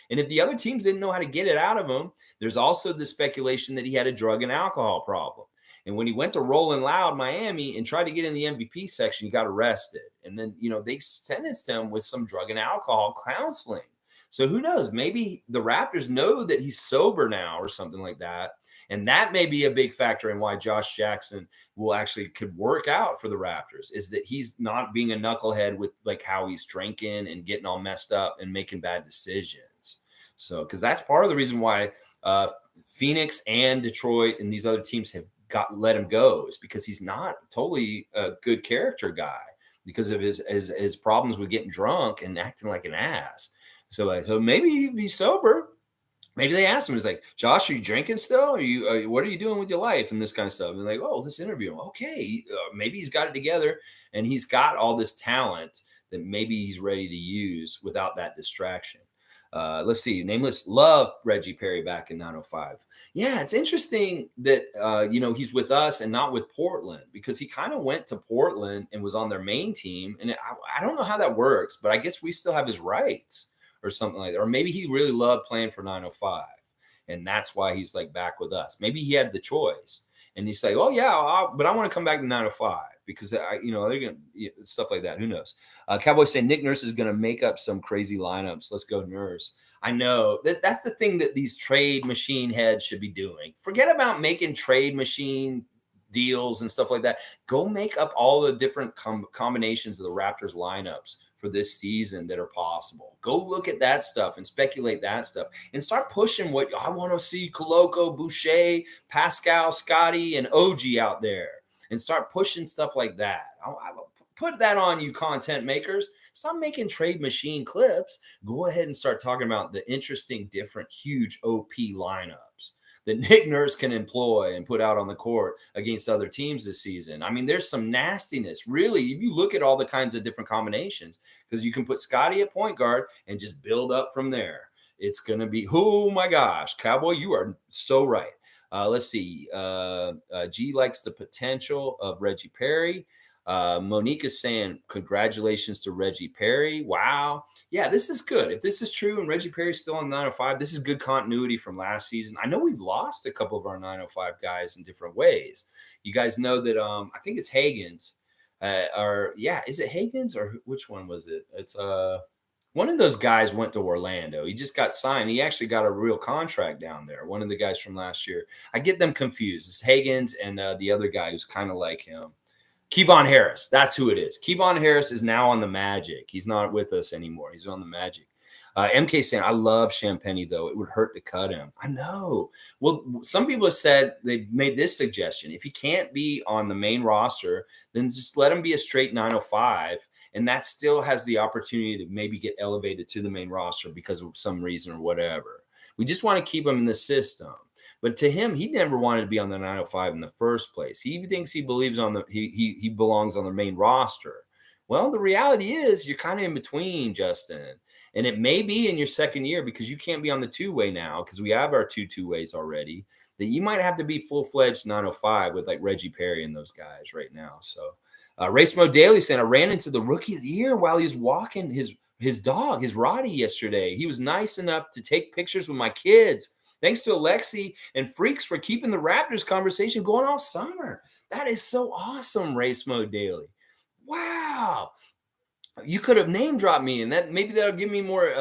And if the other teams didn't know how to get it out of him, there's also the speculation that he had a drug and alcohol problem. And when he went to Rolling Loud Miami and tried to get in the MVP section, he got arrested. And then, they sentenced him with some drug and alcohol counseling. So who knows? Maybe the Raptors know that he's sober now or something like that. And that may be a big factor in why Josh Jackson could work out for the Raptors, is that he's not being a knucklehead with like how he's drinking and getting all messed up and making bad decisions. So, because that's part of the reason why Phoenix and Detroit and these other teams have let him go, is because he's not totally a good character guy because of his problems with getting drunk and acting like an ass. So maybe if he's sober, maybe they asked him, it's like, Josh, are you drinking still? What are you doing with your life and this kind of stuff? And like, oh, let's interview him. Okay. Maybe he's got it together and he's got all this talent that maybe he's ready to use without that distraction. Let's see. Nameless love Reggie Perry back in 905. Yeah, it's interesting that, he's with us and not with Portland, because he kind of went to Portland and was on their main team. And I don't know how that works, but I guess we still have his rights or something like that. Or maybe he really loved playing for 905 and that's why he's like back with us. Maybe he had the choice and he's like, oh yeah, but I want to come back to 905 because they're going to stuff like that. Who knows? Cowboys say Nick Nurse is going to make up some crazy lineups. Let's go Nurse. I know that's the thing that these trade machine heads should be doing. Forget about making trade machine deals and stuff like that. Go make up all the different combinations of the Raptors lineups for this season that are possible. Go look at that stuff and speculate that stuff and start pushing what I want to see. Coloco, Boucher, Pascal, Scotty, and OG out there, and start pushing stuff like that. I put that on you content makers. Stop making trade machine clips. Go ahead and start talking about the interesting, different, huge OP lineups that Nick Nurse can employ and put out on the court against other teams this season. I mean, there's some nastiness. Really, if you look at all the kinds of different combinations, because you can put Scotty at point guard and just build up from there. It's gonna be, oh my gosh, Cowboy, you are so right. Let's see. G likes the potential of Reggie Perry. Monique is saying congratulations to Reggie Perry. Wow. Yeah, this is good. If this is true and Reggie Perry's still on 905, this is good continuity from last season. I know we've lost a couple of our 905 guys in different ways. You guys know that I think it's Hagen's. Or yeah, is it Hagen's or which one was it? It's one of those guys went to Orlando. He just got signed. He actually got a real contract down there. One of the guys from last year. I get them confused. It's Hagen's and the other guy who's kind of like him. Kevon Harris. That's who it is. Kevon Harris is now on the Magic. He's not with us anymore. He's on the Magic. MK saying, I love Champagny, though. It would hurt to cut him. I know. Well, some people have said they've made this suggestion. If he can't be on the main roster, then just let him be a straight 905. And that still has the opportunity to maybe get elevated to the main roster because of some reason or whatever. We just want to keep him in the system. But to him, he never wanted to be on the 905 in the first place. He thinks he believes on the he belongs on the main roster. Well, the reality is you're kind of in between, Justin. And it may be in your second year because you can't be on the two-way now because we have our two-ways already. That you might have to be full-fledged 905 with like Reggie Perry and those guys right now. So Race Mo Daily saying I ran into the rookie of the year while he was walking his dog, his Roddy yesterday. He was nice enough to take pictures with my kids. Thanks to Alexi and Freaks for keeping the Raptors conversation going all summer. That is so awesome, Race Mode Daily. Wow. You could have name dropped me, and that maybe that'll give me more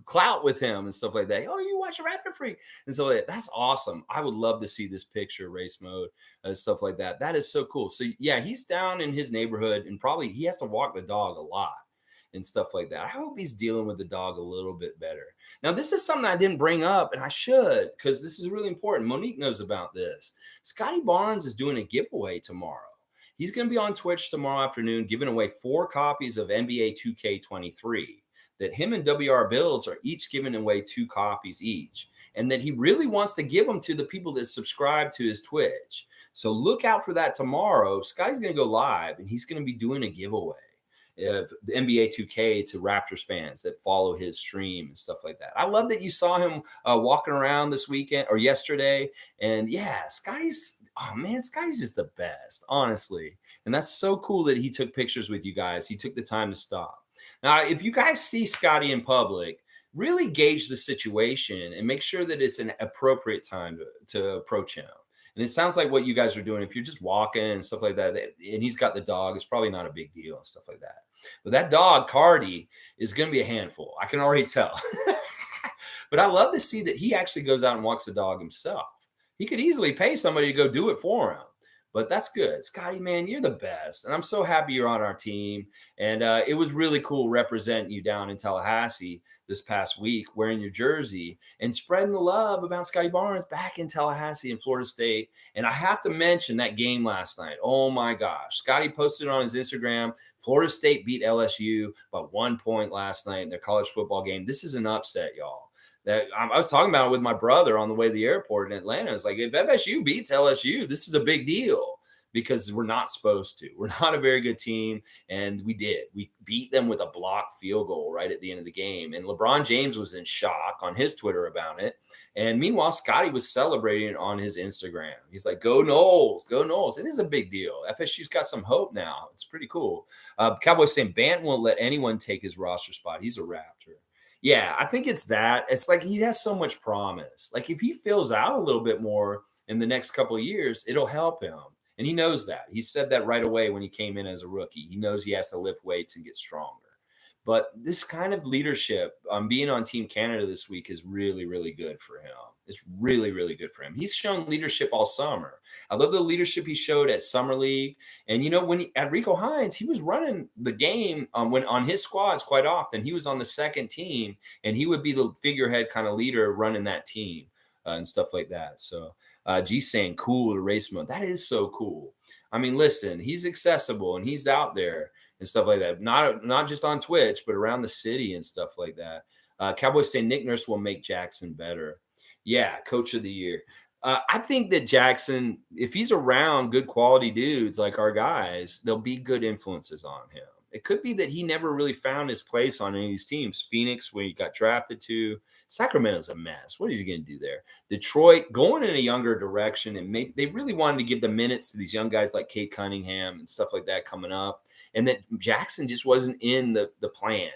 clout with him and stuff like that. Oh, you watch Raptor Freak and so that's awesome. I would love to see this picture, Race Mode, stuff like that. That is so cool. So yeah, he's down in his neighborhood, and probably he has to walk the dog a lot and stuff like that. I hope he's dealing with the dog a little bit better. Now, this is something I didn't bring up, and I should because this is really important. Monique knows about this. Scotty Barnes is doing a giveaway tomorrow. He's going to be on Twitch tomorrow afternoon giving away 4 copies of NBA 2K23 that him and WR Builds are each giving away 2 copies each. And that he really wants to give them to the people that subscribe to his Twitch. So look out for that tomorrow. Scotty's going to go live, and he's going to be doing a giveaway of the NBA 2K to Raptors fans that follow his stream and stuff like that. I love that you saw him walking around this weekend or yesterday. And yeah, Scotty's just the best, honestly. And that's so cool that he took pictures with you guys. He took the time to stop. Now, if you guys see Scotty in public, really gauge the situation and make sure that it's an appropriate time to approach him. And it sounds like what you guys are doing. If you're just walking and stuff like that, and he's got the dog, it's probably not a big deal and stuff like that. But that dog, Cardi, is going to be a handful. I can already tell. But I love to see that he actually goes out and walks the dog himself. He could easily pay somebody to go do it for him. But that's good. Scotty, man, you're the best. And I'm so happy you're on our team. And it was really cool representing you down in Tallahassee this past week, wearing your jersey and spreading the love about Scotty Barnes back in Tallahassee and Florida State. And I have to mention that game last night. Oh, my gosh. Scotty posted on his Instagram, Florida State beat LSU by 1 point last night in their college football game. This is an upset, y'all. That I was talking about it with my brother on the way to the airport in Atlanta. It's like, if FSU beats LSU, this is a big deal because we're not supposed to. We're not a very good team, and we did. We beat them with a blocked field goal right at the end of the game, and LeBron James was in shock on his Twitter about it. And meanwhile, Scotty was celebrating on his Instagram. He's like, go Noles, go Noles. It is a big deal. FSU's got some hope now. It's pretty cool. Cowboys saying Bant won't let anyone take his roster spot. He's a Raptor. Yeah, I think it's that. It's like he has so much promise. Like if he fills out a little bit more in the next couple of years, it'll help him. And he knows that. He said that right away when he came in as a rookie. He knows he has to lift weights and get stronger. But this kind of leadership, being on Team Canada this week is really, really good for him. It's really, really good for him. He's shown leadership all summer. I love the leadership he showed at Summer League. And, you know, when at Rico Hines, he was running the game when on his squads quite often. He was on the second team, and he would be the figurehead kind of leader running that team and stuff like that. So G's saying cool to race mode. That is so cool. I mean, listen, he's accessible, and he's out there and stuff like that. Not just on Twitch, but around the city and stuff like that. Cowboys say Nick Nurse will make Jackson better. Yeah, coach of the year. I think that Jackson, if he's around good quality dudes like our guys, there'll be good influences on him. It could be that he never really found his place on any of these teams. Phoenix, where he got drafted to, Sacramento's a mess. What is he going to do there? Detroit going in a younger direction, and maybe they really wanted to give the minutes to these young guys like Kate Cunningham and stuff like that coming up, and that Jackson just wasn't in the plan,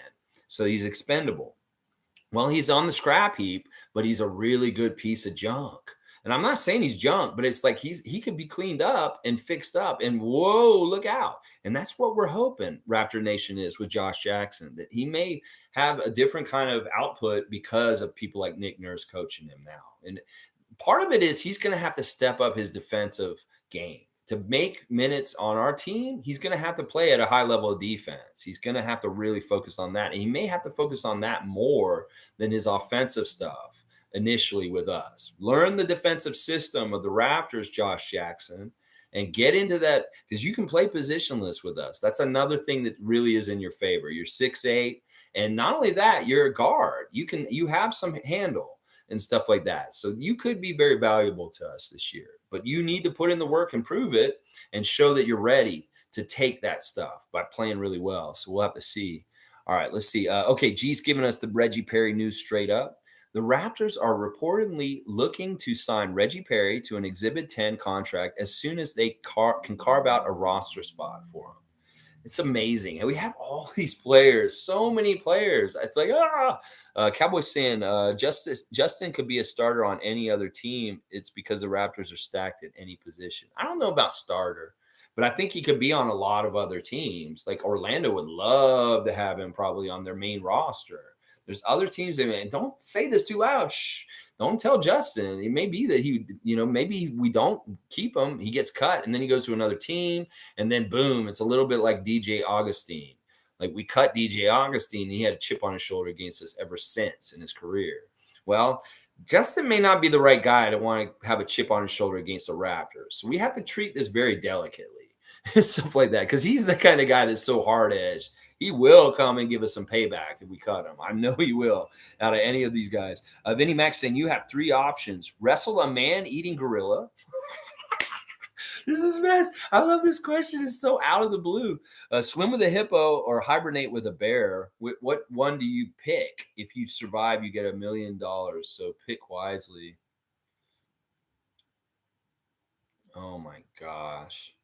so he's expendable. Well, he's on the scrap heap, but he's a really good piece of junk. And I'm not saying he's junk, but it's like he could be cleaned up and fixed up. And whoa, look out. And that's what we're hoping Raptor Nation is with Josh Jackson, that he may have a different kind of output because of people like Nick Nurse coaching him now. And part of it is he's going to have to step up his defensive game. To make minutes on our team, he's going to have to play at a high level of defense. He's going to have to really focus on that. And he may have to focus on that more than his offensive stuff initially with us. Learn the defensive system of the Raptors, Josh Jackson, and get into that, because you can play positionless with us. That's another thing that really is in your favor. You're 6'8", and not only that, you're a guard. You have some handle and stuff like that. So you could be very valuable to us this year. But you need to put in the work and prove it and show that you're ready to take that stuff by playing really well. So we'll have to see. All right, let's see. Okay, G's giving us the Reggie Perry news straight up. The Raptors are reportedly looking to sign Reggie Perry to an Exhibit 10 contract as soon as they can carve out a roster spot for him. It's amazing. And we have all these players, so many players. It's like, Cowboys saying Justin could be a starter on any other team. It's because the Raptors are stacked at any position. I don't know about starter, but I think he could be on a lot of other teams. Like Orlando would love to have him probably on their main roster. There's other teams that, man, don't say this too loud. Shh. Don't tell Justin. It may be that maybe we don't keep him. He gets cut and then he goes to another team. And then boom, it's a little bit like DJ Augustine. Like we cut DJ Augustine and he had a chip on his shoulder against us ever since in his career. Well, Justin may not be the right guy to want to have a chip on his shoulder against the Raptors. So we have to treat this very delicately and stuff like that, because he's the kind of guy that's so hard-edged. He will come and give us some payback if we cut him. I know he will, out of any of these guys. Vinny Max saying you have three options: wrestle a man-eating gorilla. This is a mess. I love this question. It's so out of the blue. Swim with a hippo or hibernate with a bear. What one do you pick? If you survive, you get $1 million. So pick wisely. Oh my gosh.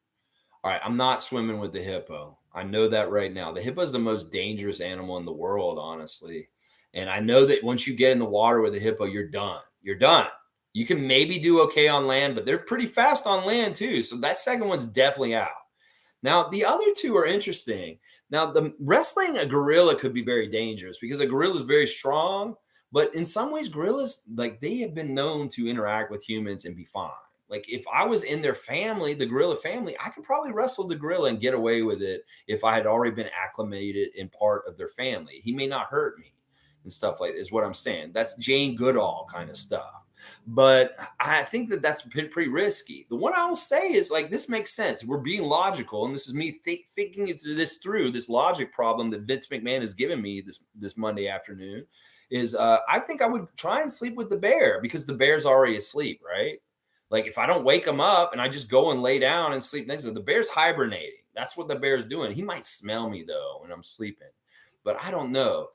All right, I'm not swimming with the hippo. I know that right now. The hippo is the most dangerous animal in the world, honestly. And I know that once you get in the water with a hippo, you're done. You're done. You can maybe do okay on land, but they're pretty fast on land too. So that second one's definitely out. Now, the other two are interesting. Now, the wrestling a gorilla could be very dangerous because a gorilla is very strong, but in some ways, gorillas, like, they have been known to interact with humans and be fine. Like if I was in their family, the gorilla family, I could probably wrestle the gorilla and get away with it if I had already been acclimated in part of their family. He may not hurt me and stuff like that, is what I'm saying. That's Jane Goodall kind of stuff. But I think that that's pretty risky. The one I'll say is, like, this makes sense. We're being logical, and this is me thinking this through. This logic problem that Vince McMahon has given me this Monday afternoon is I think I would try and sleep with the bear because the bear's already asleep, right? Like if I don't wake him up and I just go and lay down and sleep next to him, the bear's hibernating. That's what the bear's doing. He might smell me though when I'm sleeping, but I don't know.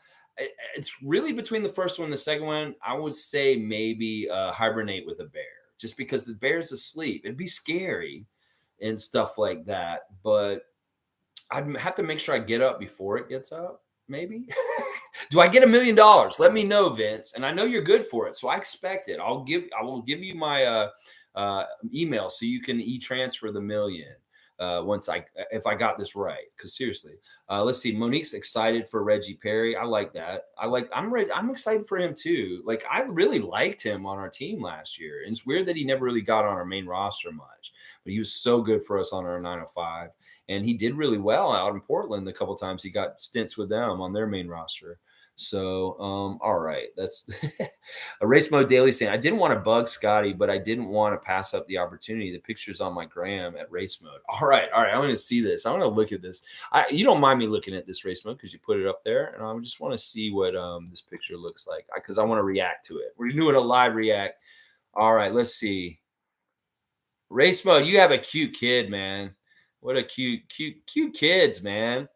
It's really between the first one and the second one. I would say maybe hibernate with a bear, just because the bear's asleep. It'd be scary and stuff like that, but I'd have to make sure I get up before it gets up. Maybe. Do I get $1 million? Let me know, Vince. And I know you're good for it, so I expect it. I will give you my email so you can e-transfer the million if I got this right. Because seriously, let's see. Monique's excited for Reggie Perry. I like that. I'm ready. I'm excited for him too. Like I really liked him on our team last year. And it's weird that he never really got on our main roster much, but he was so good for us on our 905, and he did really well out in Portland. The couple times he got stints with them on their main roster. So, all right, that's a race mode daily saying, I didn't want to bug Scotty, but I didn't want to pass up the opportunity. The picture's on my gram at race mode. All right. I'm going to see this. I want to look at this. You don't mind me looking at this race mode because you put it up there, and I just want to see what this picture looks like because I want to react to it. We're doing a live react. All right, let's see. Race mode, you have a cute kid, man. What a cute kids, man.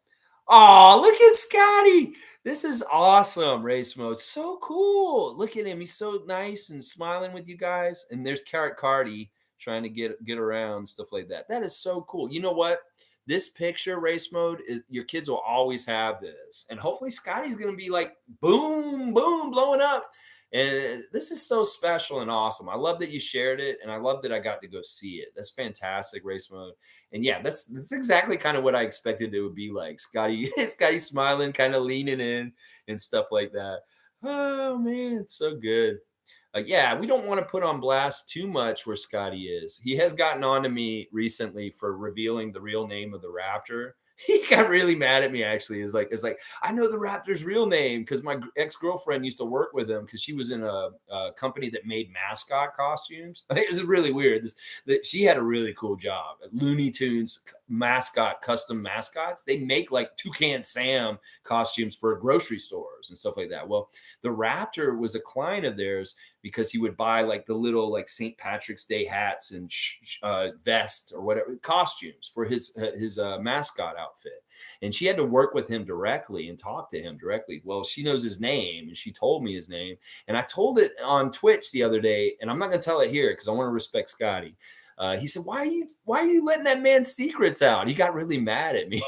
Oh, look at Scotty. This is awesome, race mode. So cool. Look at him. He's so nice and smiling with you guys. And there's Carrot Cardi trying to get around, stuff like that. That is so cool. You know what? This picture, race mode, is your kids will always have this. And hopefully Scotty's gonna be like boom, boom, blowing up. And this is so special and awesome. I love that you shared it, and I love that I got to go see it. That's fantastic, race mode. And yeah, that's exactly kind of what I expected it would be like. Scotty, Scotty smiling, kind of leaning in and stuff like that. Oh man, it's so good. Yeah, we don't want to put on blast too much where Scotty is. He has gotten on to me recently for revealing the real name of the Raptor. He got really mad at me actually. It's like I know the Raptor's real name because my ex-girlfriend used to work with him because she was in a company that made mascot costumes. It was really weird. She had a really cool job at Looney Tunes mascot custom mascots. They make like Toucan Sam costumes for grocery stores and stuff like that. Well, the Raptor was a client of theirs because he would buy like the little like St. Patrick's Day hats and vest or whatever costumes for his mascot outfit. And she had to work with him directly and talk to him directly. Well, she knows his name and she told me his name. And I told it on Twitch the other day, and I'm not going to tell it here because I want to respect Scotty. He said, why are you letting that man's secrets out? He got really mad at me.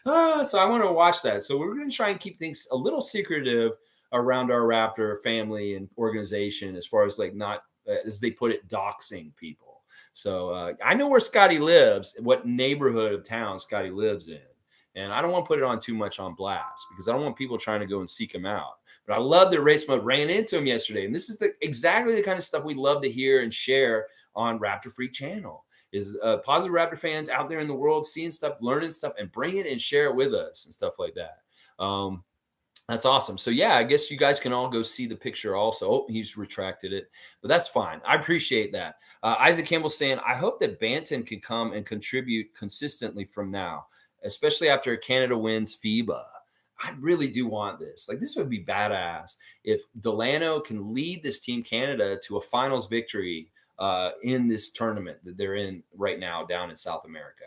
So I want to watch that. So we're going to try and keep things a little secretive around our Raptor family and organization, as far as like not, as they put it, doxing people. So I know where Scotty lives, what neighborhood of town Scotty lives in. And I don't want to put it on too much on blast because I don't want people trying to go and seek him out. But I love that Race Mode ran into him yesterday. And this is exactly the kind of stuff we love to hear and share on Raptor Freak Channel is positive Raptor fans out there in the world seeing stuff, learning stuff, and bring it and share it with us and stuff like that. That's awesome. So yeah, I guess you guys can all go see the picture also. Oh, he's retracted it, but that's fine. I appreciate that. Isaac Campbell saying, I hope that Banton can come and contribute consistently from now, especially after Canada wins FIBA. I really do want this. Like, this would be badass if Delano can lead this team Canada to a finals victory in this tournament that they're in right now down in South America.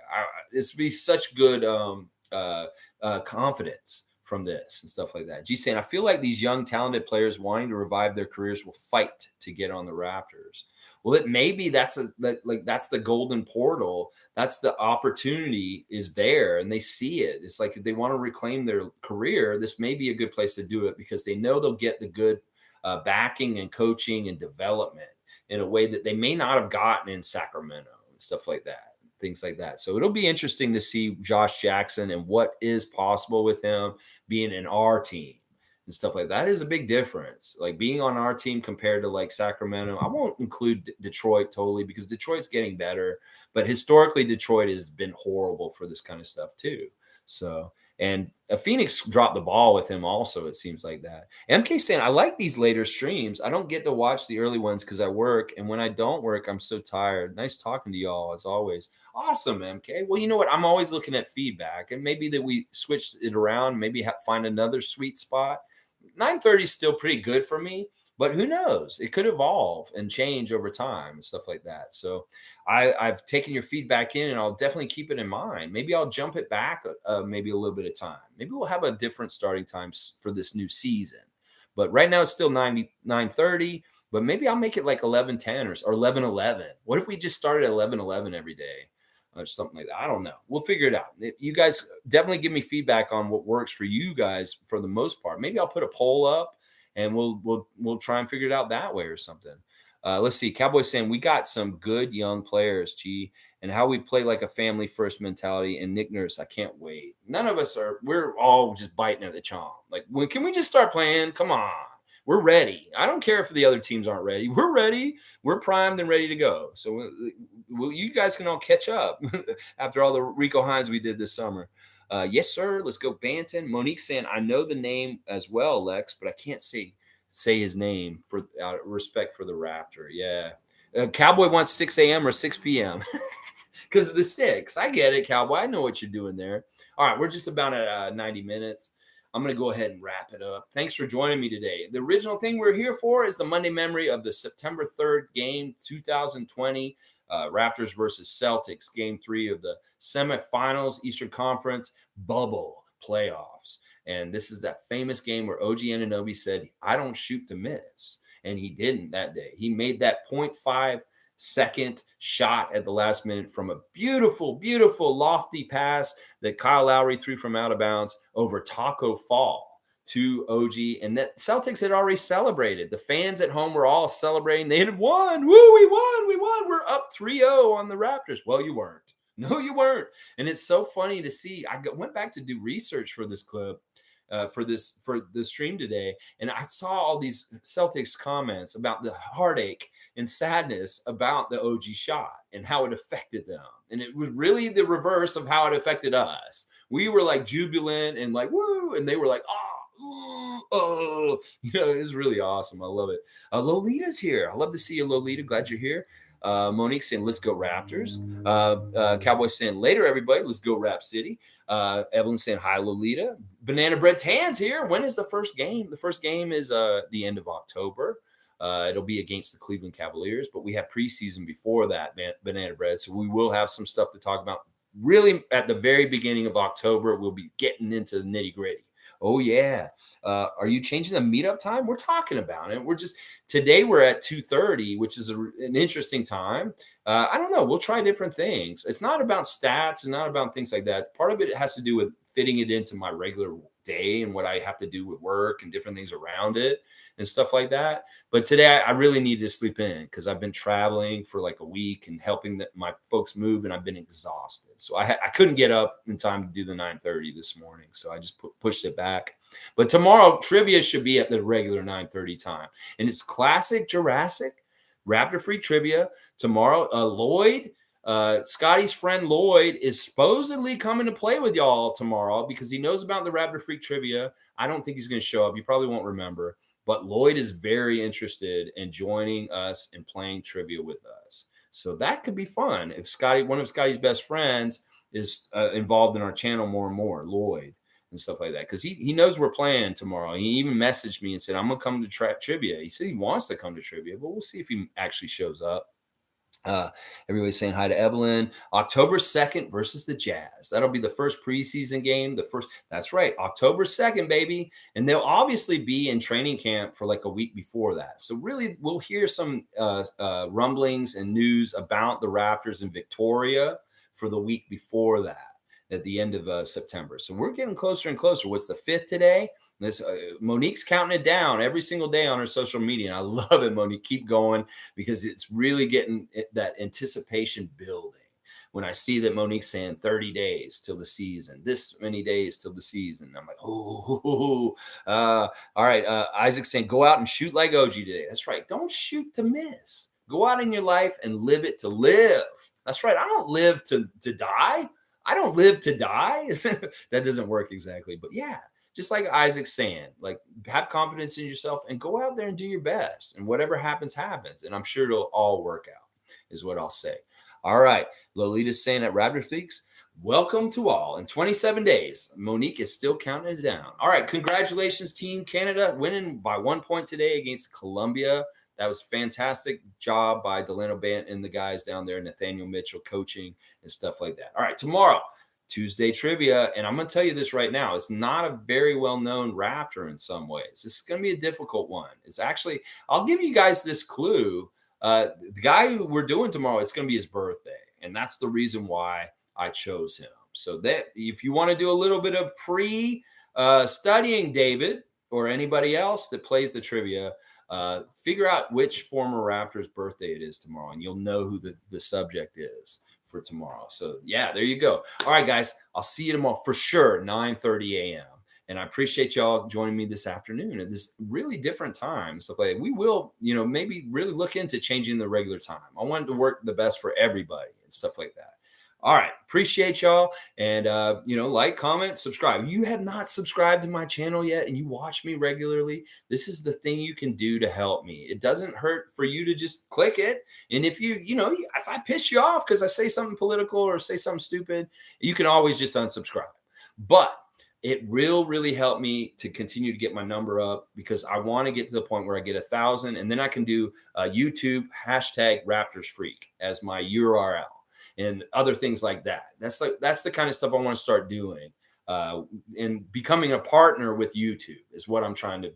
It's be such good confidence from this and stuff like that. G saying, I feel like these young talented players wanting to revive their careers will fight to get on the Raptors. Well, it maybe that's that's the golden portal. That's the opportunity is there, and they see it. It's like if they want to reclaim their career, this may be a good place to do it because they know they'll get the good backing and coaching and development in a way that they may not have gotten in Sacramento and stuff like that, things like that. So it'll be interesting to see Josh Jackson and what is possible with him being in our team and stuff like that. Is a big difference. Like being on our team compared to like Sacramento. I won't include Detroit totally because Detroit's getting better, but historically Detroit has been horrible for this kind of stuff too. So, and Phoenix dropped the ball with him also, it seems like that. MK saying, I like these later streams. I don't get to watch the early ones because I work. And when I don't work, I'm so tired. Nice talking to y'all as always. Awesome, MK. Well, you know what? I'm always looking at feedback, and maybe that we switch it around, maybe find another sweet spot. 9:30 is still pretty good for me, but who knows? It could evolve and change over time and stuff like that. So I've taken your feedback in, and I'll definitely keep it in mind. Maybe I'll jump it back maybe a little bit of time. Maybe we'll have a different starting time for this new season. But right now it's still 9:30. But maybe I'll make it like 11:10 or 11:11. What if we just started at 11:11 every day? Or something like that. I don't know. We'll figure it out. You guys definitely give me feedback on what works for you guys for the most part. Maybe I'll put a poll up and we'll try and figure it out that way or something. Let's see. Cowboy saying we got some good young players, G, and how we play like a family first mentality. And Nick Nurse, I can't wait. None of us are. We're all just biting at the chomp. Like, when can we just start playing? Come on. We're ready. I don't care if the other teams aren't ready. We're ready. We're primed and ready to go. So you guys can all catch up after all the Rico Hines we did this summer. Yes, sir. Let's go Banton. Monique saying, I know the name as well, Lex, but I can't say his name for out of respect for the Raptor. Yeah. Cowboy wants 6 a.m. or 6 p.m. because of the 6. I get it, Cowboy. I know what you're doing there. All right. We're just about at 90 minutes. I'm going to go ahead and wrap it up. Thanks for joining me today. The original thing we're here for is the Monday memory of the September 3rd game, 2020. Raptors versus Celtics, game 3 of the semifinals, Eastern Conference bubble playoffs. And this is that famous game where OG Anunoby said, I don't shoot to miss. And he didn't that day. He made that 0.5-second shot at the last minute from a beautiful, beautiful lofty pass that Kyle Lowry threw from out of bounds over Taco Fall to OG. And that Celtics had already celebrated. The fans at home were all celebrating. They had won. Woo, we won. We won. We're up 3-0 on the Raptors. Well, you weren't. No, you weren't. And it's so funny to see. I went back to do research for this clip. For the stream today, and I saw all these Celtics comments about the heartache and sadness about the OG shot and how it affected them, and it was really the reverse of how it affected us. We were like jubilant and like woo, and they were like oh, it was really awesome. I love it. Lolita's here. I love to see you, Lolita. Glad you're here. Monique saying, let's go Raptors. Cowboys saying, later, everybody. Let's go Rap City. Evelyn saying, hi, Lolita. Banana Bread Tan's here. When is the first game? The first game is the end of October. It'll be against the Cleveland Cavaliers, but we have preseason before that, Banana Bread. So we will have some stuff to talk about. Really, at the very beginning of October, we'll be getting into the nitty gritty. Oh, yeah. Are you changing the meetup time? We're talking about it. Today we're at 2:30, which is an interesting time. I don't know. We'll try different things. It's not about stats. It's not about things like that. Part of it has to do with fitting it into my regular day and what I have to do with work and different things around it and stuff like that. But today I really need to sleep in because I've been traveling for like a week and helping my folks move, and I've been exhausted. So I couldn't get up in time to do the 9:30 this morning. So I just pushed it back. But tomorrow, trivia should be at the regular 9:30 time. And it's classic Jurassic Raptor Free Trivia tomorrow. Lloyd, Scotty's friend Lloyd, is supposedly coming to play with y'all tomorrow because he knows about the Raptor Free Trivia. I don't think he's going to show up. You probably won't remember. But Lloyd is very interested in joining us and playing trivia with us. So that could be fun if one of Scotty's best friends, is involved in our channel more and more, Lloyd, and stuff like that. Because he knows we're playing tomorrow. He even messaged me and said, I'm going to come to trivia. He said he wants to come to trivia, but we'll see if he actually shows up. Everybody's saying hi to Evelyn. October 2nd versus the Jazz. That'll be the first preseason game. That's right, October 2nd, baby. And they'll obviously be in training camp for like a week before that. So really, we'll hear some rumblings and news about the Raptors in Victoria for the week before that, at the end of September. So we're getting closer and closer. What's the 5th today? Monique's counting it down every single day on her social media. And I love it, Monique. Keep going, because it's really getting that anticipation building. When I see that Monique's saying 30 days till the season, this many days till the season, I'm like, all right. Isaac's saying, go out and shoot like OG today. That's right. Don't shoot to miss. Go out in your life and live it to live. That's right. I don't live to die. I don't live to die. That doesn't work exactly. But yeah, just like Isaac's saying, like, have confidence in yourself and go out there and do your best. And whatever happens, happens. And I'm sure it'll all work out, is what I'll say. All right. Lolita's saying at Raptor Freaks, welcome to all. In 27 days, Monique is still counting it down. All right. Congratulations, Team Canada, winning by 1 point today against Colombia. That was fantastic job by Delano Bant and the guys down there, Nathaniel Mitchell coaching and stuff like that. All right, tomorrow, Tuesday trivia. And I'm going to tell you this right now. It's not a very well-known Raptor in some ways. This is going to be a difficult one. It's actually, I'll give you guys this clue. The guy who we're doing tomorrow, it's going to be his birthday. And that's the reason why I chose him. So that if you want to do a little bit of studying, David, or anybody else that plays the trivia, figure out which former Raptors birthday it is tomorrow, and you'll know who the subject is for tomorrow. So yeah, there you go. All right, guys, I'll see you tomorrow for sure, 9:30 a.m. And I appreciate y'all joining me this afternoon at this really different time. So like, we will, maybe really look into changing the regular time. I wanted to work the best for everybody and stuff like that. All right. Appreciate y'all. And, like, comment, subscribe. You have not subscribed to my channel yet and you watch me regularly. This is the thing you can do to help me. It doesn't hurt for you to just click it. And if if I piss you off because I say something political or say something stupid, you can always just unsubscribe. But it will really help me to continue to get my number up because I want to get to the point where I get 1,000, and then I can do YouTube hashtag Raptors Freak as my URL and other things like that. That's the kind of stuff I want to start doing. And becoming a partner with YouTube is what I'm trying to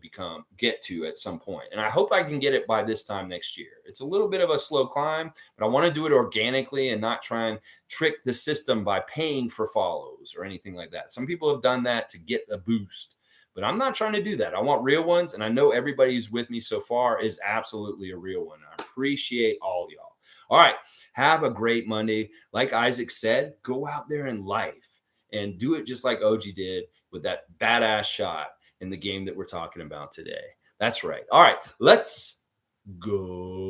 get to at some point. And I hope I can get it by this time next year. It's a little bit of a slow climb, but I want to do it organically and not try and trick the system by paying for follows or anything like that. Some people have done that to get a boost, but I'm not trying to do that. I want real ones. And I know everybody who's with me so far is absolutely a real one. I appreciate all y'all. All right. Have a great Monday. Like Isaac said, go out there in life and do it just like OG did with that badass shot in the game that we're talking about today. That's right. All right. Let's go.